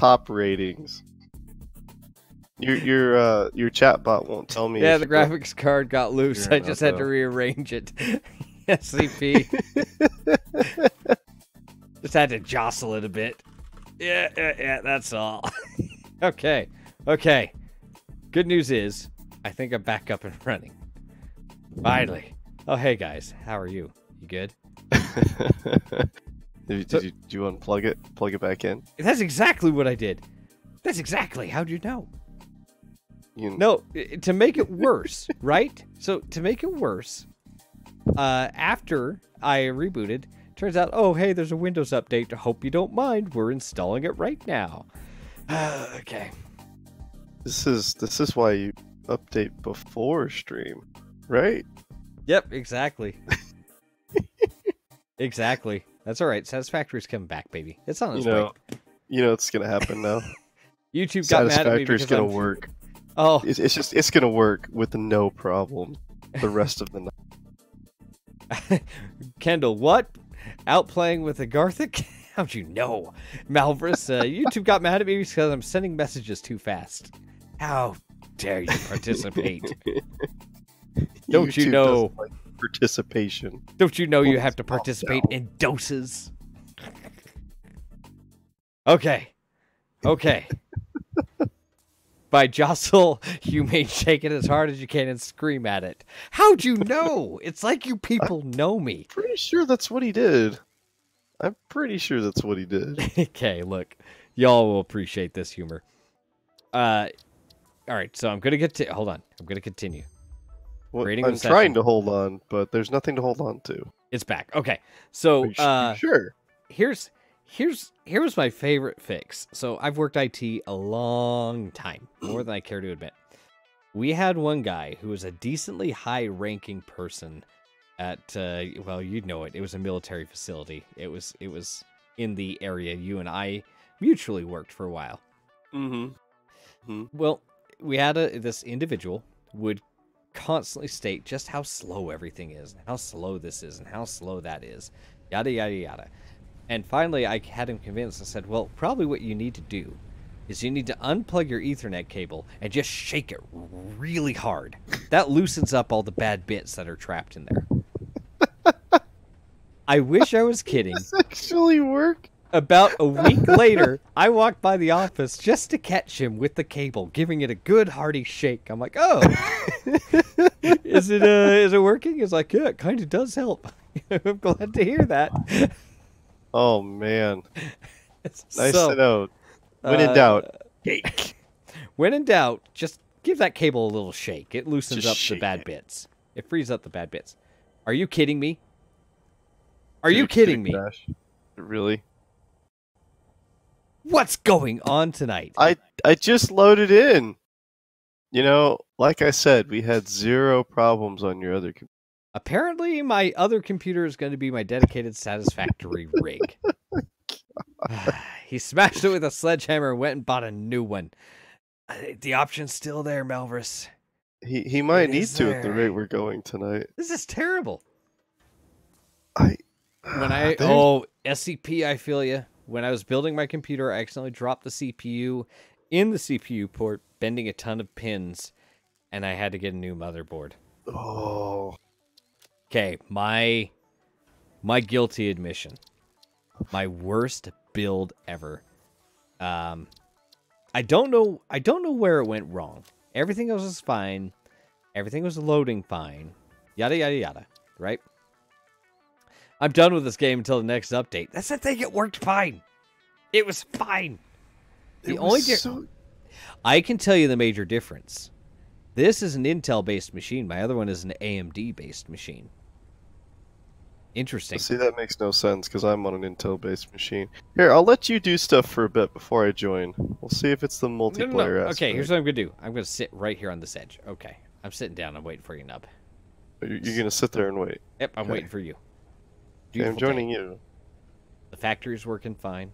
top ratings. Your chat bot won't tell me. Yeah, the graphics card got loose. I just had to rearrange it. SCP. Just had to jostle it a bit. Yeah, that's all. Okay. Good news is, I think I'm back up and running. Finally. Oh, hey guys, how are you? You good? Did you unplug it? Plug it back in? That's exactly what I did. That's exactly. How'd you know? No, to make it worse, right? So, to make it worse, after I rebooted, turns out, oh, hey, there's a Windows update. Hope you don't mind. We're installing it right now. Okay. This is why you update before stream, right? Yep, exactly. Exactly. That's all right. Satisfactory's coming back, baby. It's on its way. You know what's gonna happen now. YouTube got mad at me because gonna work. Oh, it's gonna work with no problem the rest of the night. Kendall, what? Out playing with a Garthic? How'd you know? Malvrus, YouTube got mad at me because I'm sending messages too fast. How dare you participate? Don't you know? Like participation. Don't you know you have to participate in doses? Okay. By jostle, you may shake it as hard as you can and scream at it. How'd you know? It's like you people know me. Pretty sure that's what he did. I'm pretty sure that's what he did. Okay, look. Y'all will appreciate this humor. Alright, so I'm going to get to... Hold on. I'm going to continue. Well, I'm trying to hold on, but there's nothing to hold on to. It's back. Okay, so... Sure. Here's my favorite fix. So I've worked IT a long time, more than I care to admit. We had one guy who was a decently high-ranking person at, well, you'd know it. It was a military facility. It was in the area you and I mutually worked for a while. Well, we had this individual would constantly state just how slow everything is, and how slow this is, and how slow that is, yada, yada, yada. And finally, I had him convinced. I said, well, probably what you need to do is you need to unplug your Ethernet cable and just shake it really hard. That loosens up all the bad bits that are trapped in there. I wish I was kidding. Does this actually work? About a week later, I walked by the office just to catch him with the cable, giving it a good hearty shake. I'm like, oh, is it working? He's like, yeah, it kind of does help. I'm glad to hear that. Oh, man. Nice So, to know. When in doubt, shake. When in doubt, just give that cable a little shake. It loosens Just up the bad shake bits. It frees up the bad bits. Are you kidding me? Are you kidding me? Crash? Really? What's going on tonight? I just loaded in. You know, like I said, we had 0 problems on your other computer. Apparently, my other computer is going to be my dedicated Satisfactory rig. He smashed it with a sledgehammer and went and bought a new one. The option's still there, Malvrus. He might need to at the rate we're going tonight. This is terrible. Oh, SCP, I feel you. When I was building my computer, I accidentally dropped the CPU in the CPU port, bending a ton of pins, and I had to get a new motherboard. Oh. Okay, my guilty admission. My worst build ever. I don't know where it went wrong. Everything else was fine. Everything was loading fine. Yada yada yada, right? I'm done with this game until the next update. That's the thing, it worked fine. It was fine. I can tell you the major difference. This is an Intel-based machine. My other one is an AMD-based machine. Interesting. See, that makes no sense because I'm on an Intel-based machine. Here, I'll let you do stuff for a bit before I join. We'll see if it's the multiplayer aspect. Okay, here's what I'm going to do. I'm going to sit right here on this edge. Okay. I'm sitting down. I'm waiting for you, Nub. You're going to sit there and wait? Yep, I'm waiting for you. Okay, I'm joining you. The factory's working fine.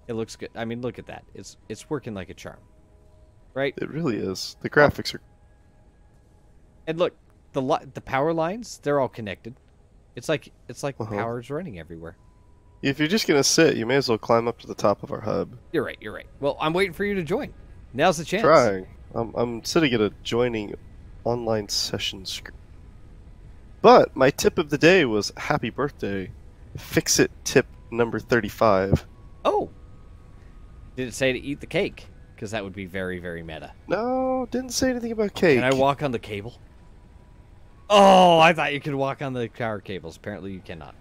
It looks good. I mean, look at that. It's working like a charm. Right? It really is. The graphics are... And look, the power lines, they're all connected. It's like power's running everywhere. If you're just gonna sit, you may as well climb up to the top of our hub. You're right. You're right. Well, I'm waiting for you to join. Now's the chance. Trying. I'm sitting at a joining online session screen. But my tip of the day was happy birthday. Fix it tip number 35. Oh. Did it say to eat the cake? Because that would be very, very meta. No, didn't say anything about cake. Can I walk on the cable? Oh, I thought you could walk on the power cables. Apparently you cannot.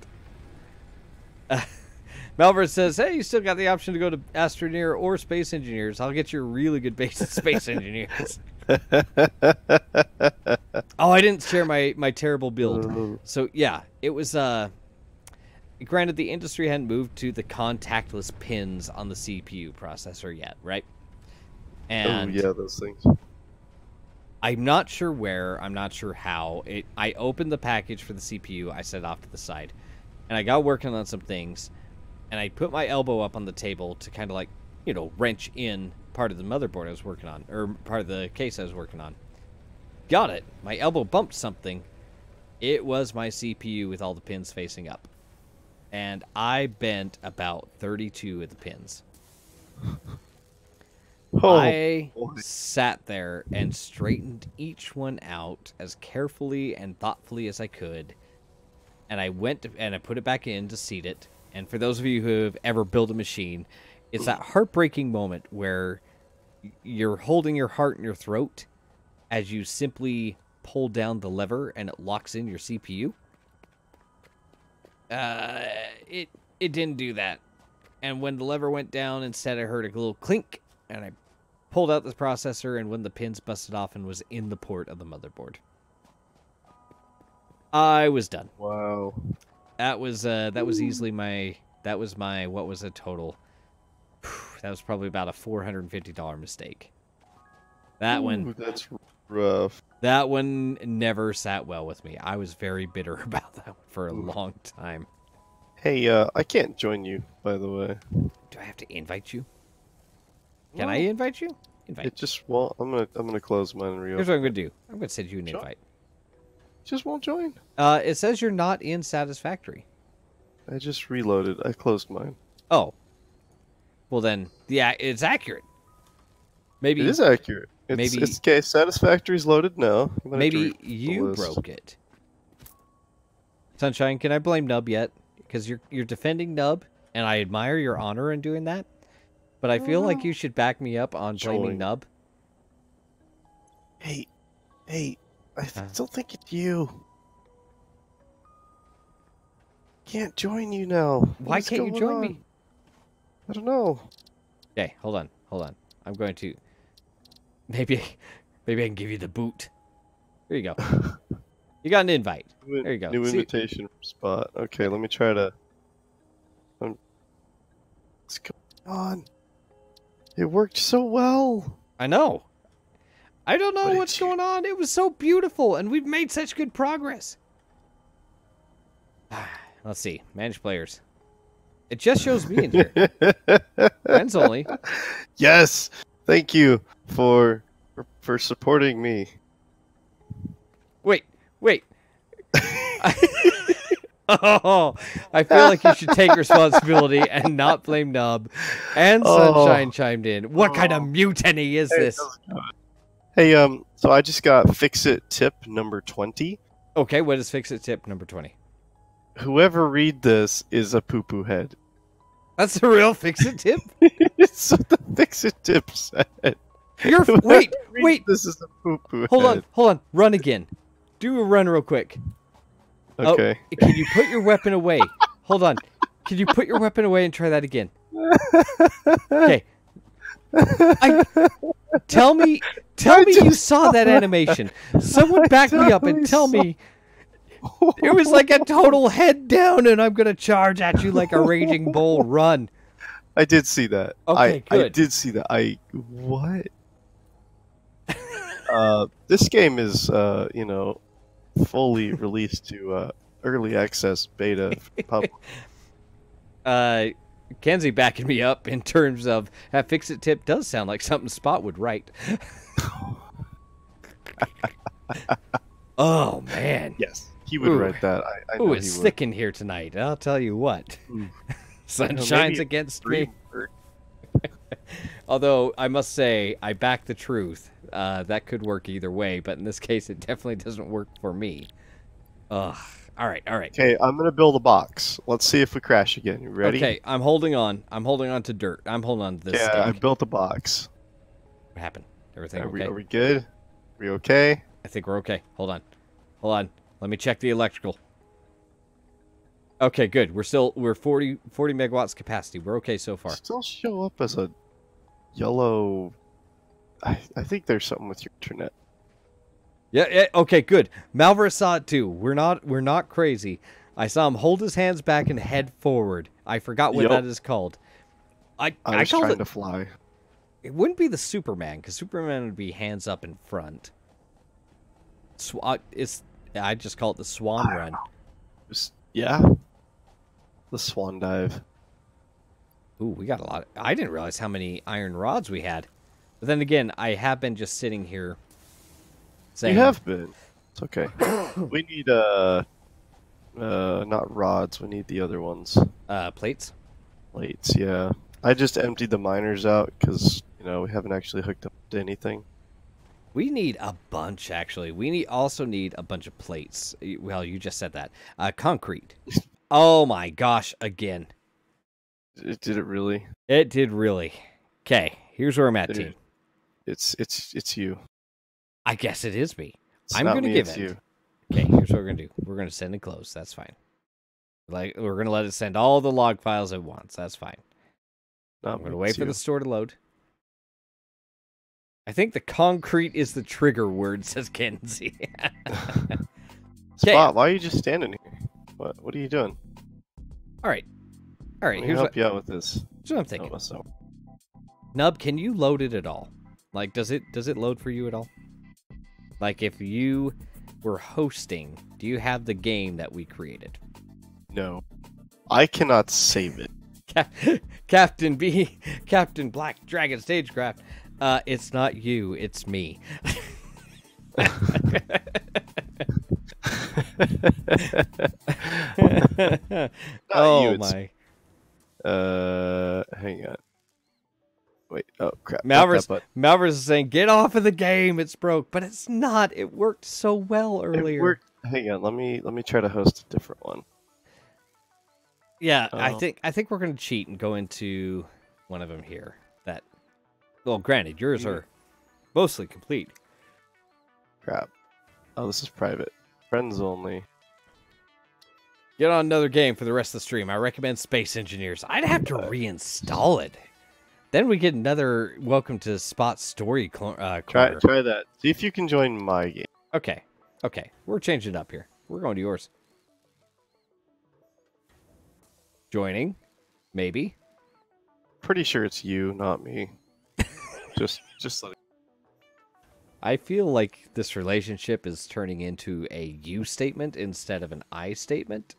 Malvern says, hey, you still got the option to go to Astroneer or Space Engineers. I'll get you a really good base at Space Engineers. Oh, I didn't share my terrible build. So, yeah, it was... Granted, the industry hadn't moved to the contactless pins on the CPU processor yet, right? And yeah, those things. I'm not sure where, I'm not sure how. I opened the package for the CPU, I set it off to the side, and I got working on some things, and I put my elbow up on the table to kind of like, you know, wrench in part of the motherboard I was working on, or part of the case I was working on. Got it. My elbow bumped something. It was my CPU with all the pins facing up. And I bent about 32 of the pins. Oh, I sat there and straightened each one out as carefully and thoughtfully as I could. And I went and I put it back in to seat it. And for those of you who have ever built a machine, it's that heartbreaking moment where you're holding your heart in your throat as you simply pull down the lever and it locks in your CPU. It didn't do that. And when the lever went down, instead I heard a little clink, and I pulled out the processor, and when the pins busted off and was in the port of the motherboard, I was done. Wow. That was easily my, what was the total? That was probably about a $450 mistake. That one. That's rough. That one never sat well with me. I was very bitter about that one for a long time. Hey, I can't join you, by the way. Do I have to invite you? Can I invite you? Invite. It just won't. I'm gonna close mine and reopen. Here's what I'm gonna do. I'm gonna send you an invite. Just won't join. It says you're not in Satisfactory. I just reloaded. I closed mine. Oh. Well then, yeah, it's accurate. Maybe it is accurate. Maybe it's okay. Satisfactory's loaded now. Maybe you broke it. Sunshine, can I blame Nub yet? Because you're defending Nub, and I admire your honor in doing that. But I feel like you should back me up on blaming Nub. Hey, I still think it's you. Can't join you now. Why can't you join me? I don't know. Okay, hold on. I'm going to... Maybe I can give you the boot. There you go. You got an invite. There you go. New invitation from Spot. Okay, let me try to... What's going on? It worked so well. I know. I don't know what's going on. It was so beautiful, and we've made such good progress. Let's see. Manage players. It just shows me in here. Friends only. Yes. Thank you for supporting me. Wait. Oh, I feel like you should take responsibility and not blame Nub. And Sunshine chimed in. What kind of mutiny is this? Hey, so I just got Fix-It tip number 20. Okay, what is Fix-It tip number 20? Whoever read this is a poo-poo head. That's the real Fix-It tip? It's what the Fix-It tip said. Wait. This is a poo-poo head. Hold on. Run again. Do a run real quick. Okay. Oh, can you put your weapon away? Hold on. Can you put your weapon away and try that again? Okay. Tell me you saw that animation. Someone back me up and tell me it was like a total head down and I'm going to charge at you like a raging bull. Run. I did see that. Okay, good. I did see that. What? This game is, fully released to early access beta public. Kenzie backing me up in terms of that Fix-It tip does sound like something Spot would write. Oh man. Yes, he would write that. I know it's thick in here tonight. I'll tell you what. Sun shines against me. Although, I must say, I back the truth. That could work either way, but in this case, it definitely doesn't work for me. Ugh. All right. Okay, I'm going to build a box. Let's see if we crash again. You ready? Okay, I'm holding on. I'm holding on to dirt. I'm holding on to this stick. I built a box. What happened? Everything are okay? Are we good? Are we okay? I think we're okay. Hold on. Let me check the electrical. Okay, good. We're 40 megawatts capacity. We're okay so far. Still show up as a yellow. I think there's something with your internet. Yeah, okay, good. Malvern saw it too. We're not crazy. I saw him hold his hands back and head forward. I forgot what that is called. I was called trying to fly. It wouldn't be the Superman, because Superman would be hands up in front. I just call it the swan run. Yeah. The swan dive. Ooh, we got a lot. I didn't realize how many iron rods we had. But then again, I have been just sitting here saying... You have been. It's okay. We need, not rods. We need the other ones. Plates? Plates, yeah. I just emptied the miners out because, we haven't actually hooked up to anything. We need a bunch, actually. We also need a bunch of plates. Well, you just said that. Concrete. Oh my gosh, again. Did it really? It did really. Okay, here's where I'm at, team. It's you. I guess it is me. It's I'm not going to me, give it's it. you. Okay, here's what we're going to do. We're going to send and close. That's fine. We're going to let it send all the log files at once. That's fine. I'm going to wait for the store to load. I think the concrete is the trigger word, says Kenzie. Spot, why are you just standing here? What are you doing? All right. Let me help you out with this. Here's what I'm thinking. Oh, so. Nub, can you load it at all? Like, does it load for you at all? Like, if you were hosting, do you have the game that we created? No. I cannot save it. Captain Black Dragon Stagecraft. It's not you, it's me. Oh my. Hang on. Wait, oh crap. Malvers is saying, get off of the game, it's broke. But it's not. It worked so well earlier. It worked. Hang on, let me try to host a different one. Yeah, I think we're gonna cheat and go into one of them here. Well, granted, yours are mostly complete. Crap. Oh, this is private. Friends only. Get on another game for the rest of the stream. I recommend Space Engineers. I'd have to reinstall it. Then we get another welcome to Spot Story corner. Try that. See if you can join my game. Okay. We're changing it up here. We're going to yours. Joining. Maybe. Pretty sure it's you, not me. Just let it. I feel like this relationship is turning into a you statement instead of an I statement.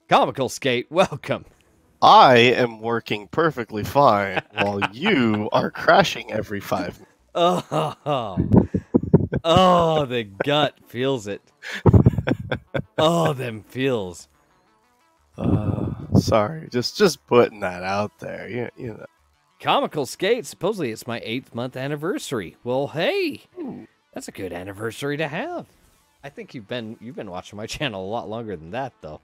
Comical Skate, welcome. I am working perfectly fine while you are crashing every 5 minutes. Oh, the gut feels it. Oh, them feels. Sorry, just putting that out there. You know. Comical Skate, supposedly it's my 8th month anniversary. Well, hey, that's a good anniversary to have. I think you've been watching my channel a lot longer than that, though.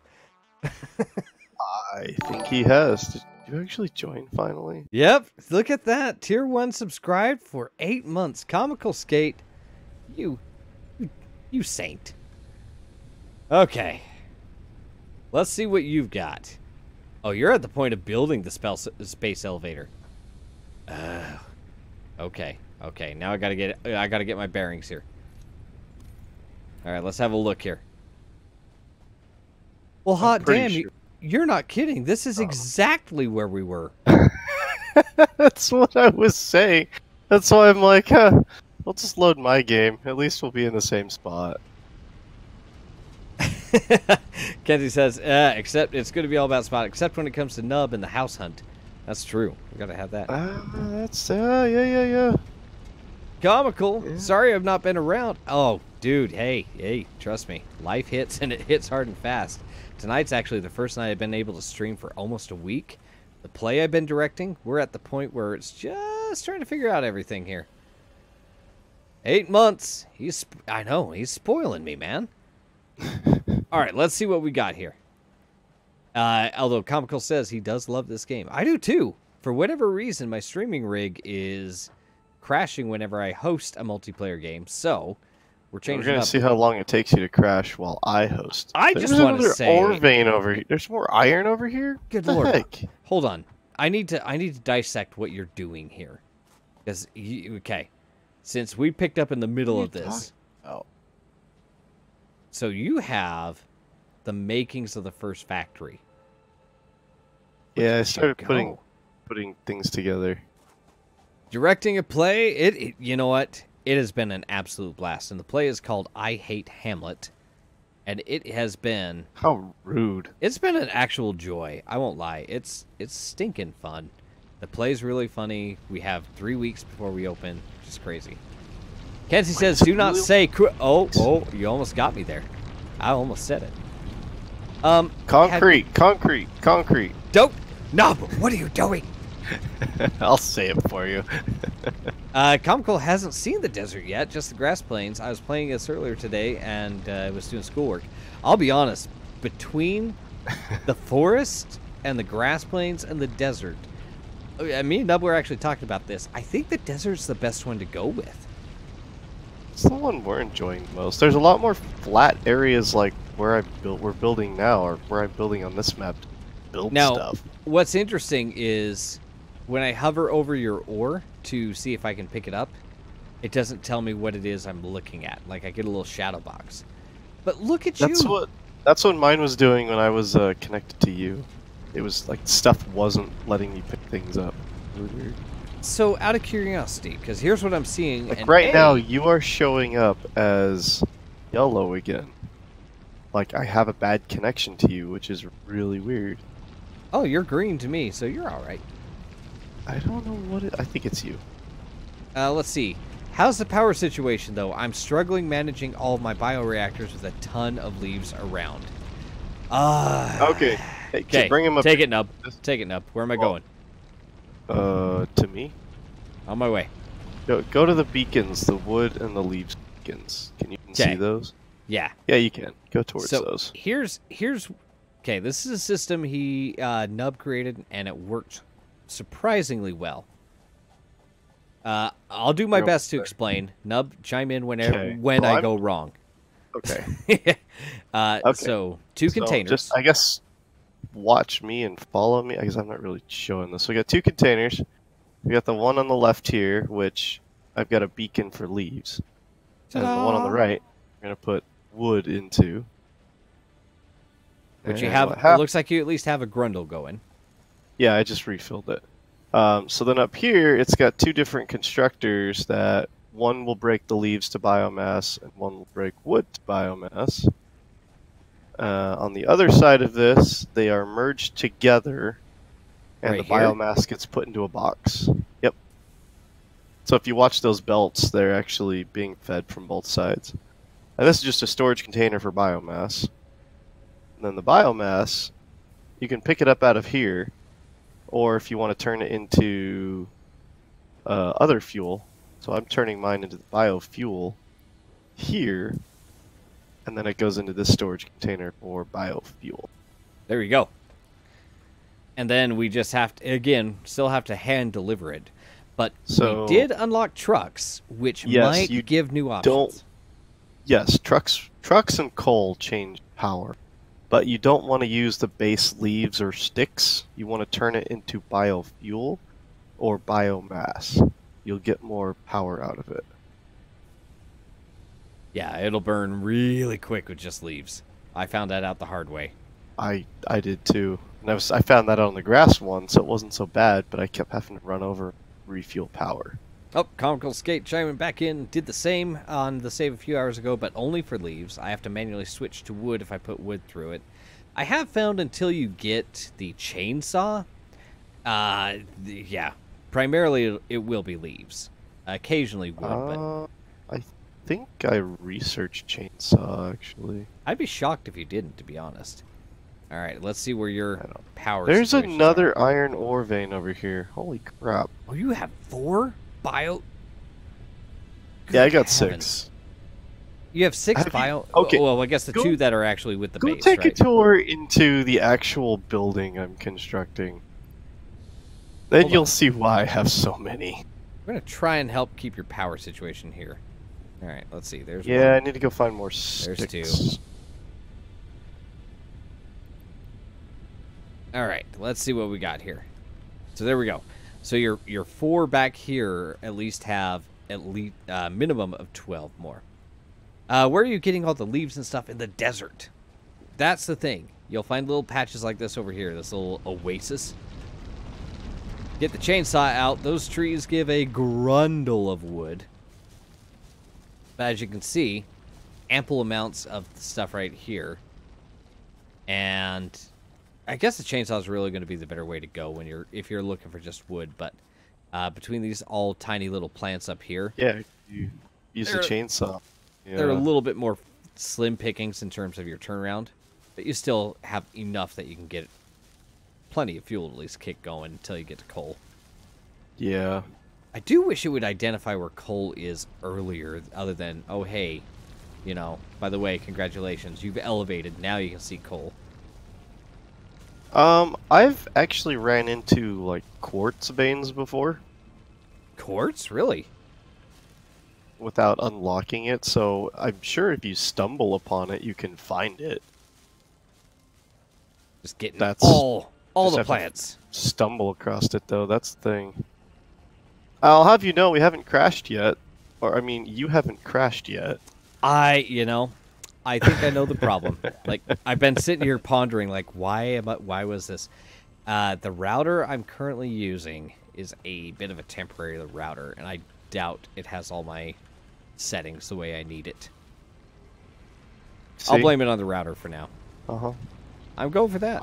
I think he has. Did you actually join finally? Yep, look at that. Tier 1 subscribed for 8 months. Comical Skate, you saint. Okay, let's see what you've got. Oh, you're at the point of building the space elevator. Okay. Now I gotta get my bearings here. All right, let's have a look here. Well, hot damn, sure. You're not kidding. This is exactly where we were. That's what I was saying. That's why I'm like, we'll just load my game. At least we'll be in the same spot. Kenzie says, except it's going to be all about Spot, except when it comes to Nub and the house hunt. That's true. We got to have that. That's, yeah. Comical. Yeah. Sorry I've not been around. Oh, dude, hey, trust me. Life hits, and it hits hard and fast. Tonight's actually the first night I've been able to stream for almost a week. The play I've been directing, we're at the point where it's just trying to figure out everything here. 8 months. I know, he's spoiling me, man. All right, let's see what we got here. Although Comical says he does love this game. I do too. For whatever reason, my streaming rig is crashing whenever I host a multiplayer game. So, we're changing We're going to see how long it takes you to crash while I host. I just want to say... ore vein over here. There's more iron over here? Good what the Lord. Heck? Hold on. I need to dissect what you're doing here. Because, okay, since we picked up in the middle of this... Oh. So you have the makings of the first factory. Yeah, I started putting things together. Directing a play, you know what? It has been an absolute blast. And the play is called I Hate Hamlet. And it has been... How rude. It's been an actual joy. I won't lie. It's stinking fun. The play's really funny. We have 3 weeks before we open, which is crazy. Kenzie says, do not say... Oh, you almost got me there. I almost said it. Concrete. Don't... No, but what are you doing? I'll say it for you. Comical hasn't seen the desert yet, just the grass plains. I was playing this earlier today, and I was doing schoolwork. I'll be honest, between the forest and the grass plains and the desert, me and Nub were actually talking about this. I think the desert's the best one to go with. It's the one we're enjoying the most. There's a lot more flat areas like where we're building now, or where I'm building on this map to build stuff. What's interesting is when I hover over your ore to see if I can pick it up, it doesn't tell me what it is I'm looking at. Like, I get a little shadow box. But look at you! That's what mine was doing when I was connected to you. It was like stuff wasn't letting me pick things up. Really weird. So, out of curiosity, because here's what I'm seeing. Like right now, you are showing up as yellow again. Like I have a bad connection to you, which is really weird. Oh, you're green to me, so you're all right. I don't know what I think it's you. Let's see. How's the power situation, though? I'm struggling managing all of my bioreactors with a ton of leaves around. Okay. Hey, bring him up. Take it, Nub. Take it, Nub. Where am I going? To me? On my way. Go to the beacons, the wood and the leaves beacons. Can you see those? Yeah. Yeah, you can. Go towards those. Here's okay, this is a system Nub created, and it worked surprisingly well. I'll do my best to explain. Nub, chime in when I go wrong. Okay. Okay. So, two containers. Just, I guess, watch me and follow me. I guess I'm not really showing this. So we got 2 containers. We got the one on the left here, which I've got a beacon for leaves. And the one on the right, we're going to put wood into. Which you have, it looks like you at least have a grundle going. Yeah, I just refilled it. So then up here, it's got 2 different constructors that one will break the leaves to biomass and one will break wood to biomass. On the other side of this, they are merged together and the biomass gets put into a box. Yep. So if you watch those belts, they're actually being fed from both sides. And this is just a storage container for biomass. And then the biomass, you can pick it up out of here, or if you want to turn it into other fuel. So I'm turning mine into the biofuel here, and then it goes into this storage container for biofuel. There you go. And then we just have to, again, still have to hand deliver it. But we did unlock trucks, which might give new options. Yes, trucks and coal change power. But you don't want to use the base leaves or sticks. You want to turn it into biofuel or biomass. You'll get more power out of it. Yeah, it'll burn really quick with just leaves. I found that out the hard way. I did too. And I found that out on the grass one, so it wasn't so bad, but I kept having to run over refuel power. Oh, Comical Skate chiming back in. Did the same on the save a few hours ago, but only for leaves. I have to manually switch to wood if I put wood through it. I have found until you get the chainsaw, yeah, primarily it will be leaves. Occasionally wood, but... I think I researched chainsaw, actually. I'd be shocked if you didn't, to be honest. All right, let's see where your power. There's situations another are. iron ore vein over here. Holy crap! Oh, you have 4 bio. Yeah, I got Good heavens. 6. You have 6 Have you- bio. okay, Well, I guess the go- 2 that are actually with the Go base, take right? a tour into the actual building I'm constructing. Then Hold you'll on. see why I have so many. We're gonna try and help keep your power situation here. All right, let's see. There's Yeah, I one. need to go find more sticks. There's 2. All right, let's see what we got here. So there we go. So your 4 back here at least have minimum of 12 more. Where are you getting all the leaves and stuff? In the desert. That's the thing. You'll find little patches like this over here. This little oasis. Get the chainsaw out. Those trees give a grundle of wood. But as you can see, ample amounts of stuff right here. And I guess the chainsaw is really going to be the better way to go if you're looking for just wood. But between these all tiny little plants up here, Yeah, you use the chainsaw. Yeah. they're a little bit more slim pickings in terms of your turnaround, but you still have enough that you can get plenty of fuel to at least kick going until you get to coal. Yeah. I do wish it would identify where coal is earlier, other than, oh, hey, you know, by the way, congratulations, you've elevated, now you can see coal. I've actually ran into, like, quartz veins before Quartz? Really? without unlocking it, so I'm sure if you stumble upon it, you can find it. Just getting That's- all just the have to plants. Stumble across it, though, that's the thing. I'll have you know we haven't crashed yet. Or, I mean, you haven't crashed yet. I think I know the problem. Like, I've been sitting here pondering, like, why was this? The router I'm currently using is a bit of a temporary router, and I doubt it has all my settings the way I need it. See? I'll blame it on the router for now. Uh-huh. I'm going for that.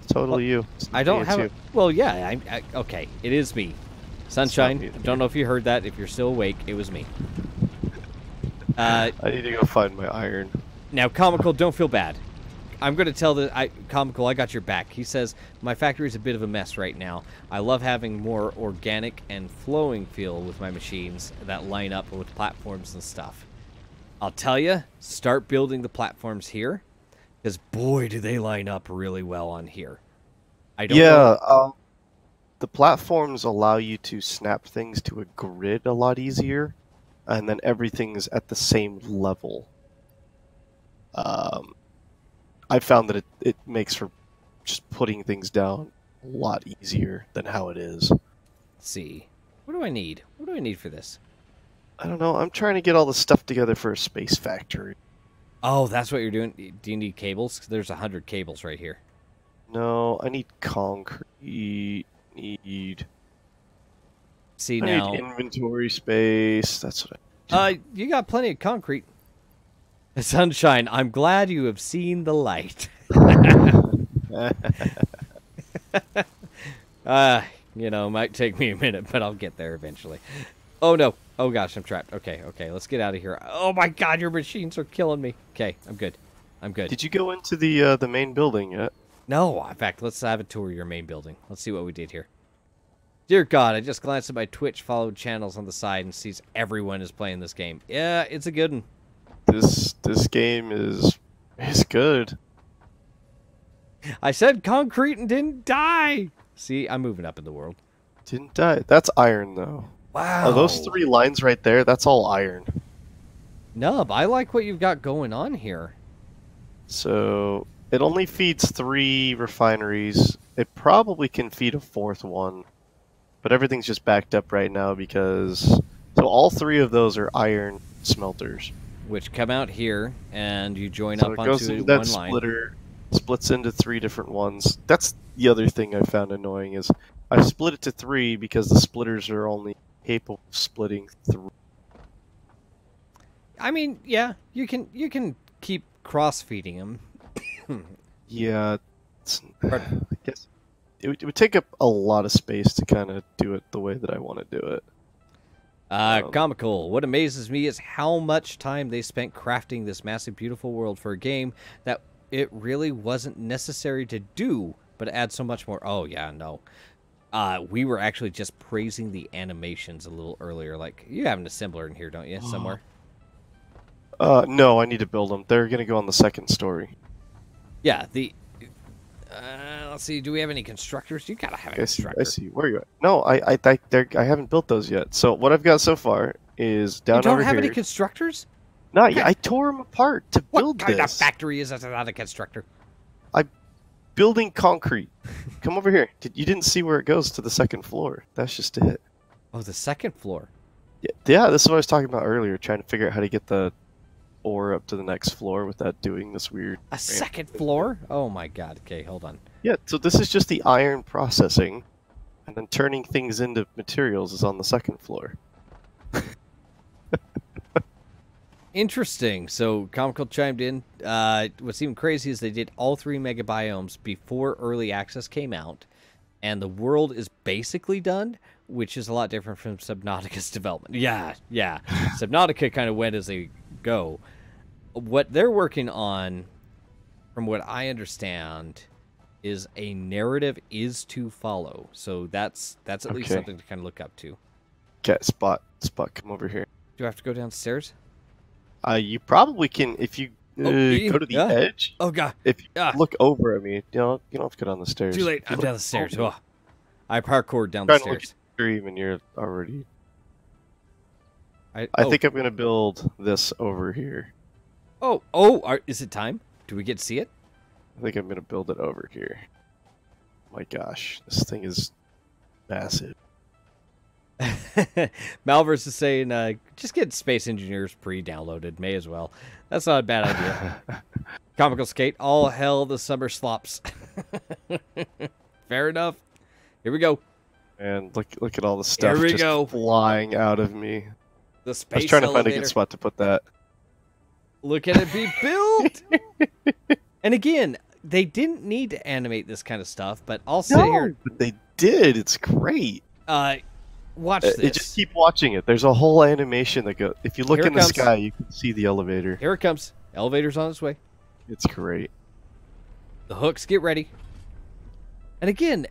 Totally you. It's I don't me, have it's a, you. well, yeah, okay, it is me. Sunshine, me. don't know if you heard that. If you're still awake, it was me. I need to go find my iron. Now, Comical, don't feel bad. I'm going to tell Comical, I got your back. He says, my factory is a bit of a mess right now. I love having more organic and flowing feel with my machines that line up with platforms and stuff. I'll tell you, start building the platforms here, because boy, do they line up really well on here. I don't know. The platforms allow you to snap things to a grid a lot easier, and then everything's at the same level. I found that it makes for just putting things down a lot easier than how it is. Let's see. What do I need? What do I need for this? I don't know. I'm trying to get all the stuff together for a space factory. Oh, that's what you're doing? Do you need cables? There's 100 cables right here. No, I need concrete. See, I now... need inventory space. That's what I you got plenty of concrete. Sunshine, I'm glad you have seen the light. Might take me a minute, but I'll get there eventually. Oh, no. Oh, gosh, I'm trapped. Okay, let's get out of here. Oh, my God, your machines are killing me. Okay, I'm good. Did you go into the main building yet? No, in fact, let's have a tour of your main building. Let's see what we did here. Dear God, I just glanced at my Twitch followed channels on the side and sees everyone is playing this game. Yeah, it's a good one. This game is good. I said concrete and didn't die. See, I'm moving up in the world. Didn't die. That's iron though. Wow. Oh, those 3 lines right there, that's all iron. Nub, I like what you've got going on here. So it only feeds 3 refineries. It probably can feed a 4th one. But everything's just backed up right now because... So all 3 of those are iron smelters. Which come out here, and you join So up it goes onto into that one line. splitter, splits into 3 different ones. That's the other thing I found annoying is I split it to 3 because the splitters are only capable of splitting 3. I mean, yeah, you can keep cross-feeding them. Yeah, I guess it would take up a lot of space to kind of do it the way that I want to do it. Comical. What amazes me is how much time they spent crafting this massive, beautiful world for a game that it really wasn't necessary to do, but it adds so much more. Oh, yeah, no. We were actually just praising the animations a little earlier. Like, you have an assembler in here, don't you, somewhere? No, I need to build them. They're going to go on the second story. Yeah, let's see, do we have any constructors? You gotta have a constructor. I see. Where are you at? No, I haven't built those yet. So what I've got so far is down over here. You don't have any constructors? Not yet. I tore them apart to build this. What kind of factory is that not a constructor? I'm building concrete. Come over here. You didn't see where it goes to the second floor. That's just it. Oh, the second floor. Yeah, this is what I was talking about earlier, trying to figure out how to get the ore up to the next floor without doing this weird... A second floor? Oh my god. Okay, hold on. Yeah, so this is just the iron processing, and then turning things into materials is on the second floor. Interesting. So, Comical chimed in. What's even crazy is they did all 3 mega biomes before early access came out, and the world is basically done, which is a lot different from Subnautica's development. Yeah. Subnautica kind of went as they go. What they're working on, from what I understand, is a narrative is to follow. So that's at least something to kind of look up to. Okay, Spot, come over here. Do I have to go downstairs? You probably can if you go to the edge. Oh god! If you look over at me, you don't have to go down the stairs. Too late. I'm down the stairs. Oh. I parkoured down the stairs. Look at the stream and you're already. I think I'm gonna build this over here. Is it time? Do we get to see it? I think I'm gonna build it over here. My gosh, this thing is massive. Malverse is saying, just get Space Engineers pre-downloaded. May as well. That's not a bad idea. Comical Skate, all hell the summer slops. Fair enough. Here we go. And look at all the stuff just flying out of me. The space I was trying to elevator. find a good spot to put that. Look at it be built. And again, they didn't need to animate this kind of stuff, but I'll sit here. But they did. It's great. Watch this. Just keep watching it. There's a whole animation that goes. If you look in the sky, you can see the elevator. Here it comes. Elevator's on its way. It's great. The hooks, get ready. And again,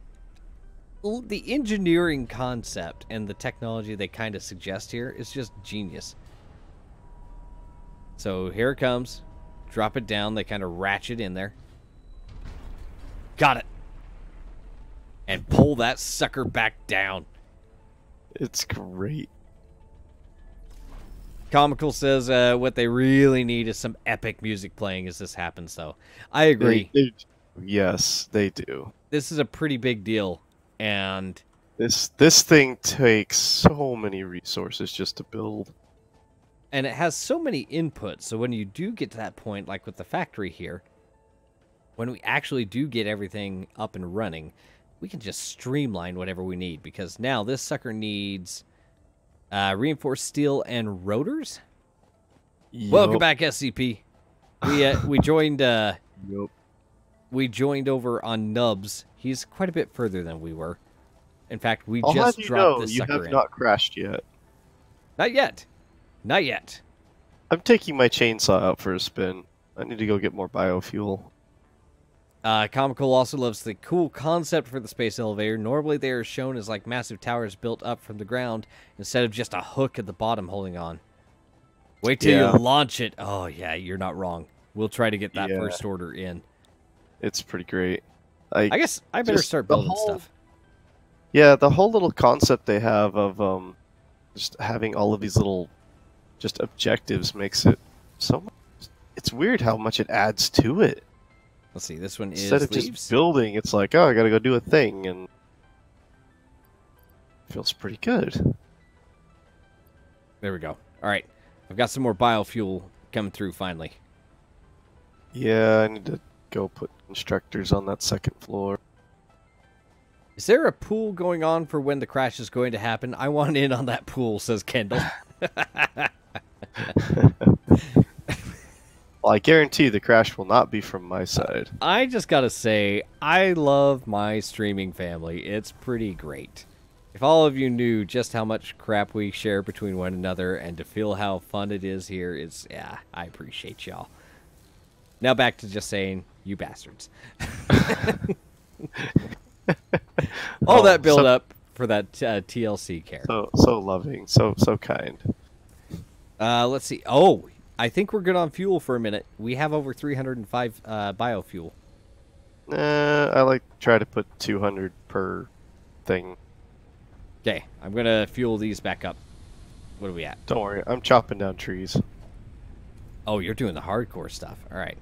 the engineering concept and the technology they kind of suggest here is just genius. So here it comes. Drop it down. They kind of ratchet in there. Got it. And pull that sucker back down. It's great. Comical says what they really need is some epic music playing as this happens, though. I agree. Yes, they do. This is a pretty big deal, and this thing takes so many resources just to build. And it has so many inputs, so when you do get to that point, like with the factory here, when we actually do get everything up and running, we can just streamline whatever we need, because now this sucker needs reinforced steel and rotors. Yep. Welcome back, SCP. We joined. Yep. We joined over on Nubs. He's quite a bit further than we were. In fact, we just dropped this sucker in. You have not crashed yet. Not yet. Not yet. I'm taking my chainsaw out for a spin. I need to go get more biofuel. Comical also loves the cool concept for the space elevator. Normally they are shown as like massive towers built up from the ground instead of just a hook at the bottom holding on. Wait till you launch it. Oh yeah, you're not wrong. We'll try to get that first order in. It's pretty great. I guess I better start building stuff. Yeah, the whole little concept they have of just having all of these little just objectives makes it so much. It's weird how much it adds to it. Let's see, this one is instead of just building, it's like, oh, I gotta go do a thing, and it feels pretty good. There we go. All right, I've got some more biofuel coming through finally. Yeah, I need to go put constructors on that second floor. Is there a pool going on for when the crash is going to happen? I want in on that pool, says Kendall. Well, I guarantee the crash will not be from my side. I just gotta say, I love my streaming family. It's pretty great. If all of you knew just how much crap we share between one another and to feel how fun it is here, I appreciate y'all. Now back to just saying, you bastards. All that build up for that TLC care. So loving, so kind. Let's see. Oh, I think we're good on fuel for a minute. We have over 305 biofuel. I like to try to put 200 per thing. Okay, I'm gonna fuel these back up. What are we at? Don't worry, I'm chopping down trees. Oh, you're doing the hardcore stuff. All right.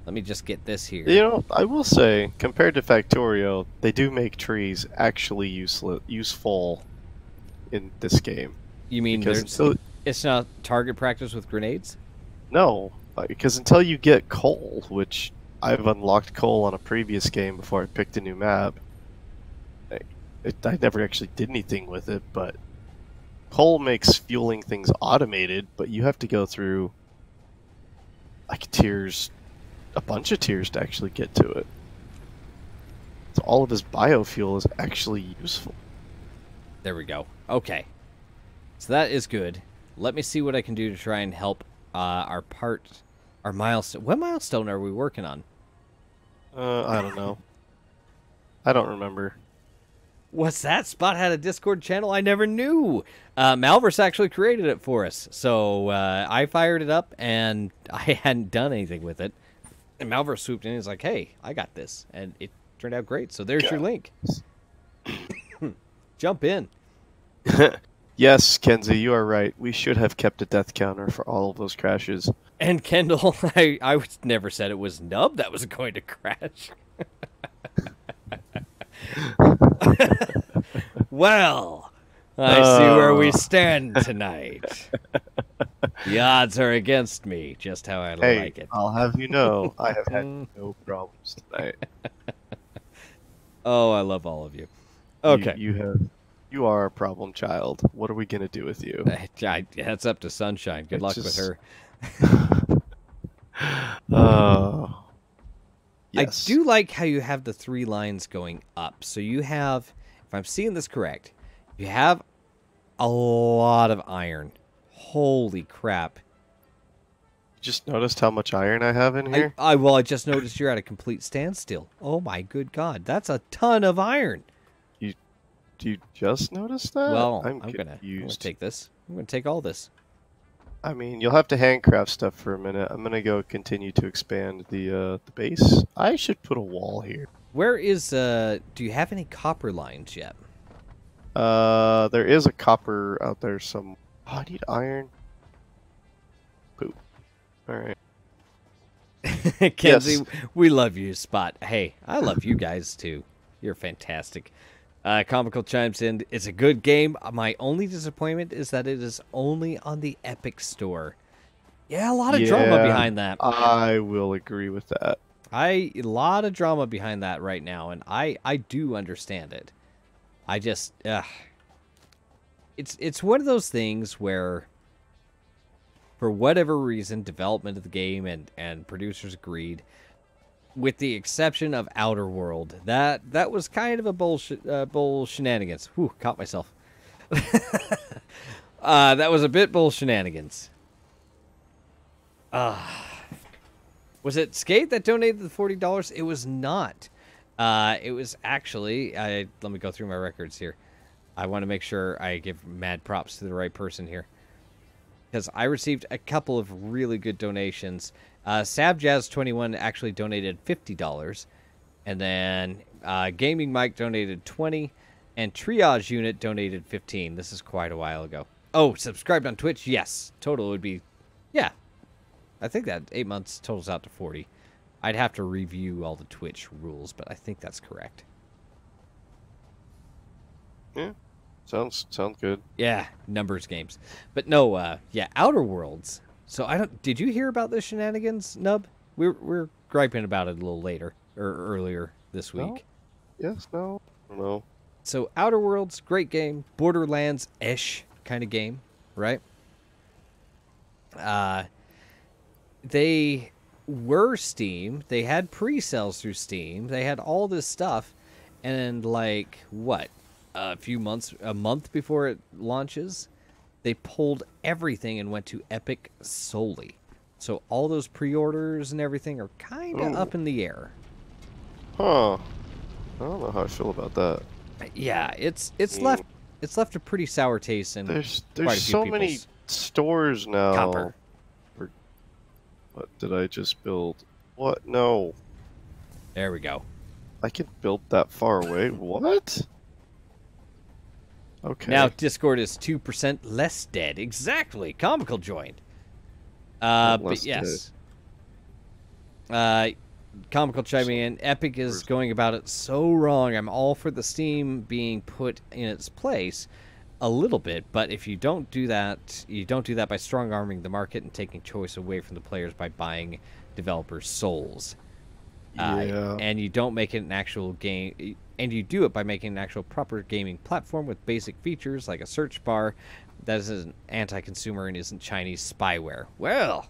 Let me just get this here. You know, I will say, compared to Factorio, they do make trees actually useful in this game. You mean it's not target practice with grenades? No, because until you get coal, which I've unlocked coal on a previous game before I picked a new map, I never actually did anything with it, but coal makes fueling things automated, but you have to go through like tiers, a bunch of tiers to actually get to it. So all of his biofuel is actually useful. There we go. Okay. So that is good. Let me see what I can do to try and help our milestone. What milestone are we working on? I don't know. I don't remember. What's that? Spot had a Discord channel? I never knew. Malverse actually created it for us. So I fired it up, and I hadn't done anything with it. And Malverse swooped in and was like, hey, I got this. And it turned out great. So there's your link. Jump in. Yes, Kenzie, you are right. We should have kept a death counter for all of those crashes. And Kendall, I never said it was Nub that was going to crash. Well, I see where we stand tonight. The odds are against me, just how I like it. I'll have you know, I have had no problems tonight. Oh, I love all of you. Okay. You are a problem child. What are we going to do with you? That's up to Sunshine. Good luck with her. Yes. I do like how you have the 3 lines going up. So you have, if I'm seeing this correct, you have a lot of iron. Holy crap. Just noticed how much iron I have in here? Well, I just noticed you're at a complete standstill. Oh my good God. That's a ton of iron. Do you just notice that? Well, I'm gonna take this. I'm gonna take all this. I mean, you'll have to handcraft stuff for a minute. I'm gonna go continue to expand the base. I should put a wall here. Where is do you have any copper lines yet? There is a copper out there some. Oh, I need iron. Poop. Alright. Kenzie, yes. We love you, Spot. Hey, I love you guys too. You're fantastic. Comical chimes in. It's a good game. My only disappointment is that it is only on the Epic Store. Yeah, a lot of drama behind that. I will agree with that. A lot of drama behind that right now, and I do understand it. I just, it's one of those things where, for whatever reason, development of the game and producers agreed. With the exception of Outer World, that was kind of a bull shenanigans. Whew, caught myself. That was a bit bull shenanigans. Was it Skate that donated the $40? It was not. It was actually. Let me go through my records here. I want to make sure I give mad props to the right person here, because I received a couple of really good donations. SabJazz21 actually donated $50, and then Gaming Mike donated $20, and Triage Unit donated $15. This is quite a while ago. Oh, subscribed on Twitch? Yes. Total would be, yeah. I think that 8 months totals out to 40. I'd have to review all the Twitch rules, but I think that's correct. Yeah, sounds good. Yeah, numbers games. But no, yeah, Outer Worlds. So did you hear about this shenanigans, Nub? We're griping about it a little later or earlier this week. No? Yes, no. No. So Outer Worlds, great game, Borderlands-ish kind of game, right? They were Steam. They had pre-sales through Steam. They had all this stuff, and like what, a month before it launches, they pulled everything and went to Epic solely. So all those pre-orders and everything are kind of up in the air. Huh. I don't know how I feel about that. Yeah, it's left a pretty sour taste in There's quite a few so many stores now. Copper. What did I just build? What? No. There we go. I can build that far away? What? Okay. Now Discord is 2% less dead. Exactly. Comical joint. But yes. Comical chiming in. Epic is going about it so wrong. I'm all for the Steam being put in its place a little bit, but if you don't do that, you don't do that by strong-arming the market and taking choice away from the players by buying developers' souls. Yeah. And you don't make it an actual game, and you do it by making an actual proper gaming platform with basic features like a search bar that isn't anti-consumer and isn't Chinese spyware. Well,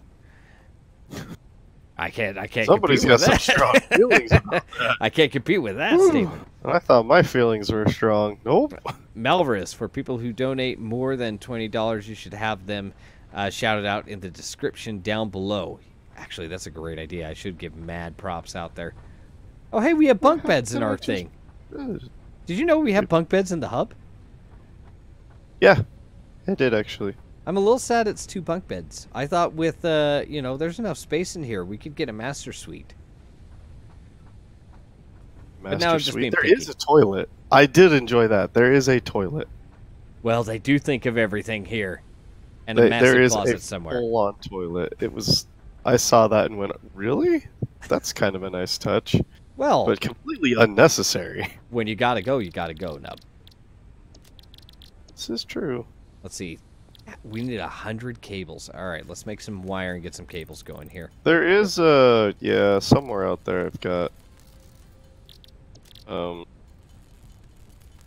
I can't. Somebody's got some strong feelings about that. I can't compete with that statement. I thought my feelings were strong. Nope. Malvarus, for people who donate more than $20, you should have them shouted out in the description down below. Actually, that's a great idea. I should give mad props out there. Oh, hey, we have bunk beds in our thing. Did you know we have bunk beds in the hub? Yeah, I did actually. I'm a little sad it's 2 bunk beds. I thought with, there's enough space in here. We could get a master suite. But now I'm just being There picky. is a toilet. I did enjoy that. There is a toilet. Well, they do think of everything here. And a massive there is closet a somewhere. full-on toilet. It was. I saw that and went, really? That's kind of a nice touch. Well, But completely unnecessary. when you gotta go, Nub. This is true. Let's see. We need 100 cables. All right, let's make some wire and get some cables going here. There is somewhere out there I've got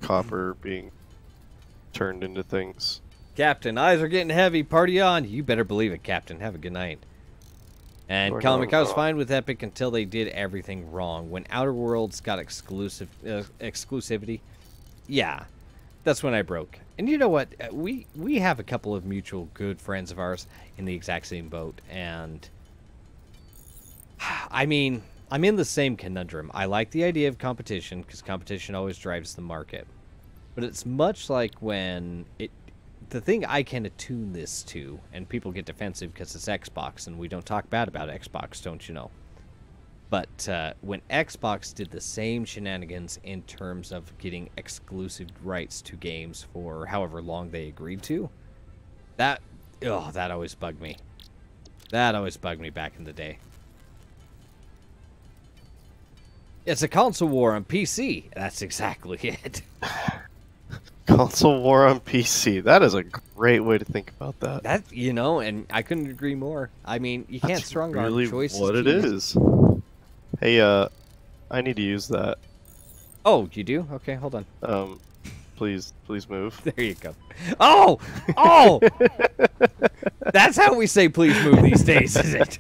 copper being turned into things. Captain, eyes are getting heavy. Party on. You better believe it, Captain. Have a good night. And Comic, I was fine with Epic until they did everything wrong. When Outer Worlds got exclusivity, yeah, that's when I broke. And you know what? We have a couple of mutual good friends of ours in the exact same boat. And, I mean, I'm in the same conundrum. I like the idea of competition because competition always drives the market. But it's much like when the thing I can attune this to, and people get defensive because it's Xbox, and we don't talk bad about Xbox, don't you know? But when Xbox did the same shenanigans in terms of getting exclusive rights to games for however long they agreed to, that always bugged me. That always bugged me back in the day. It's a console war on PC. That's exactly it. Console war on PC. That is a great way to think about that. That, and I couldn't agree more. I mean, you can't strong arm really choices. What it is. Hey, I need to use that. Oh, you do? Okay, hold on. Please move. There you go. Oh! That's how we say please move these days, is it?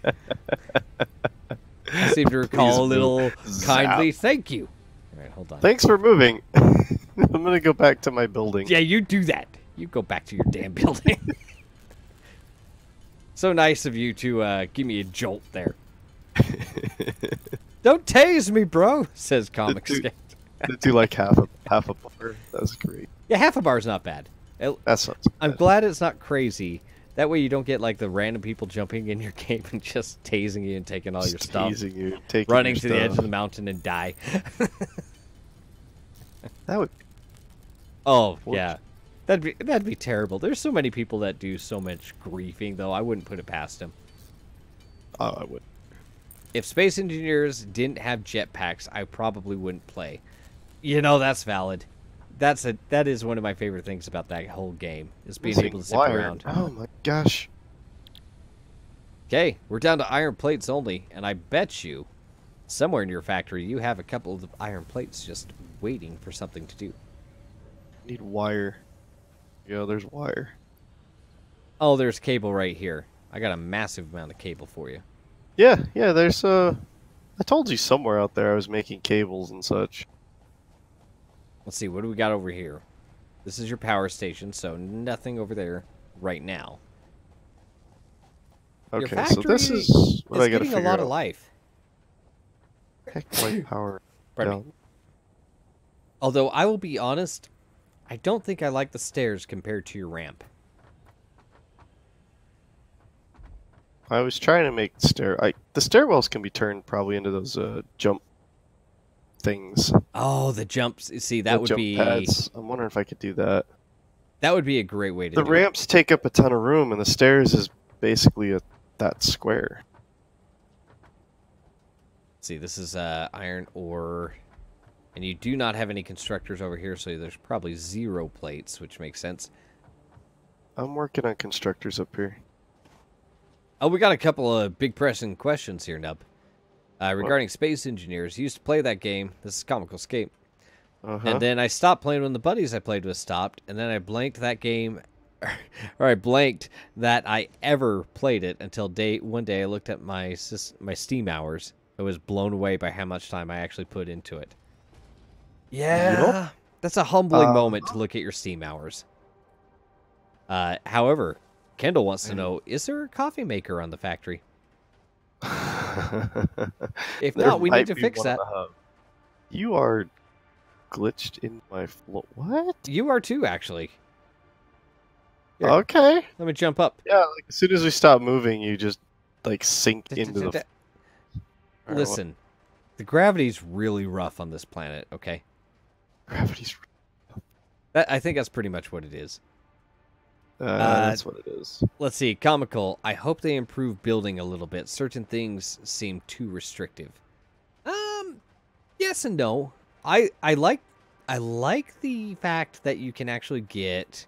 I seem to recall a little kindly thank you. All right, hold on. Thanks for moving. I'm gonna go back to my building. Yeah, you do that. You go back to your damn building. So nice of you to give me a jolt there. Don't tase me, bro, says Comic Skate. Do like half a bar. That's great. Yeah, half a bar's not bad. That's not I'm glad it's not crazy. That way you don't get like the random people jumping in your game and just tasing you and taking all your stuff. Tasing you, taking running your to stuff. the edge of the mountain and die. That would. Oh yeah, that'd be terrible. There's so many people that do so much griefing though. I wouldn't put it past them. Oh, I would. If Space Engineers didn't have jetpacks, I probably wouldn't play. That's valid. That is one of my favorite things about that whole game is being able to zip around. Oh my gosh. Okay, we're down to iron plates only, and I bet you somewhere in your factory you have a couple of iron plates just waiting for something to do. Need wire. Yeah, there's wire. Oh, there's cable right here. I got a massive amount of cable for you. Yeah, there's I told you somewhere out there I was making cables and such. Let's see, what do we got over here? This is your power station, so nothing over there right now. Your Okay, so this factory is what I gotta getting a figure lot out. of life. Heck, light power. Pardon me. down. Although I will be honest, I don't think I like the stairs compared to your ramp. I was trying to make the stairwells can be turned probably into those jump things. Oh, the jumps. See, The that would jump be pads. I'm wondering if I could do that. that would be a great way to The do ramps take up a ton of room, and the stairs is basically that square. it. See, this is iron ore, and you do not have any constructors over here, so there's probably 0 plates, which makes sense. I'm working on constructors up here. Oh, we got a couple of big pressing questions here, Nub. Regarding Space Engineers, used to play that game. This is Comical Escape. And then I stopped playing when the buddies I played with stopped, and then I blanked that game, or I blanked that I ever played it until one day I looked at my Steam hours. I was blown away by how much time I actually put into it. Yeah, that's a humbling moment to look at your Steam hours. However, Kendall wants to know, is there a coffee maker on the factory? If not, we need to fix that. You are glitched in my flow. What? You are too, actually. Here, Okay. let me jump up. Yeah, like as soon as we stop moving, you just like sink into the. Listen, the gravity's really rough on this planet. Okay. Gravity's. I think that's pretty much what it is. That's what it is. Let's see, Comical. I hope they improve building a little bit. Certain things seem too restrictive. Yes and no. I like the fact that you can actually get.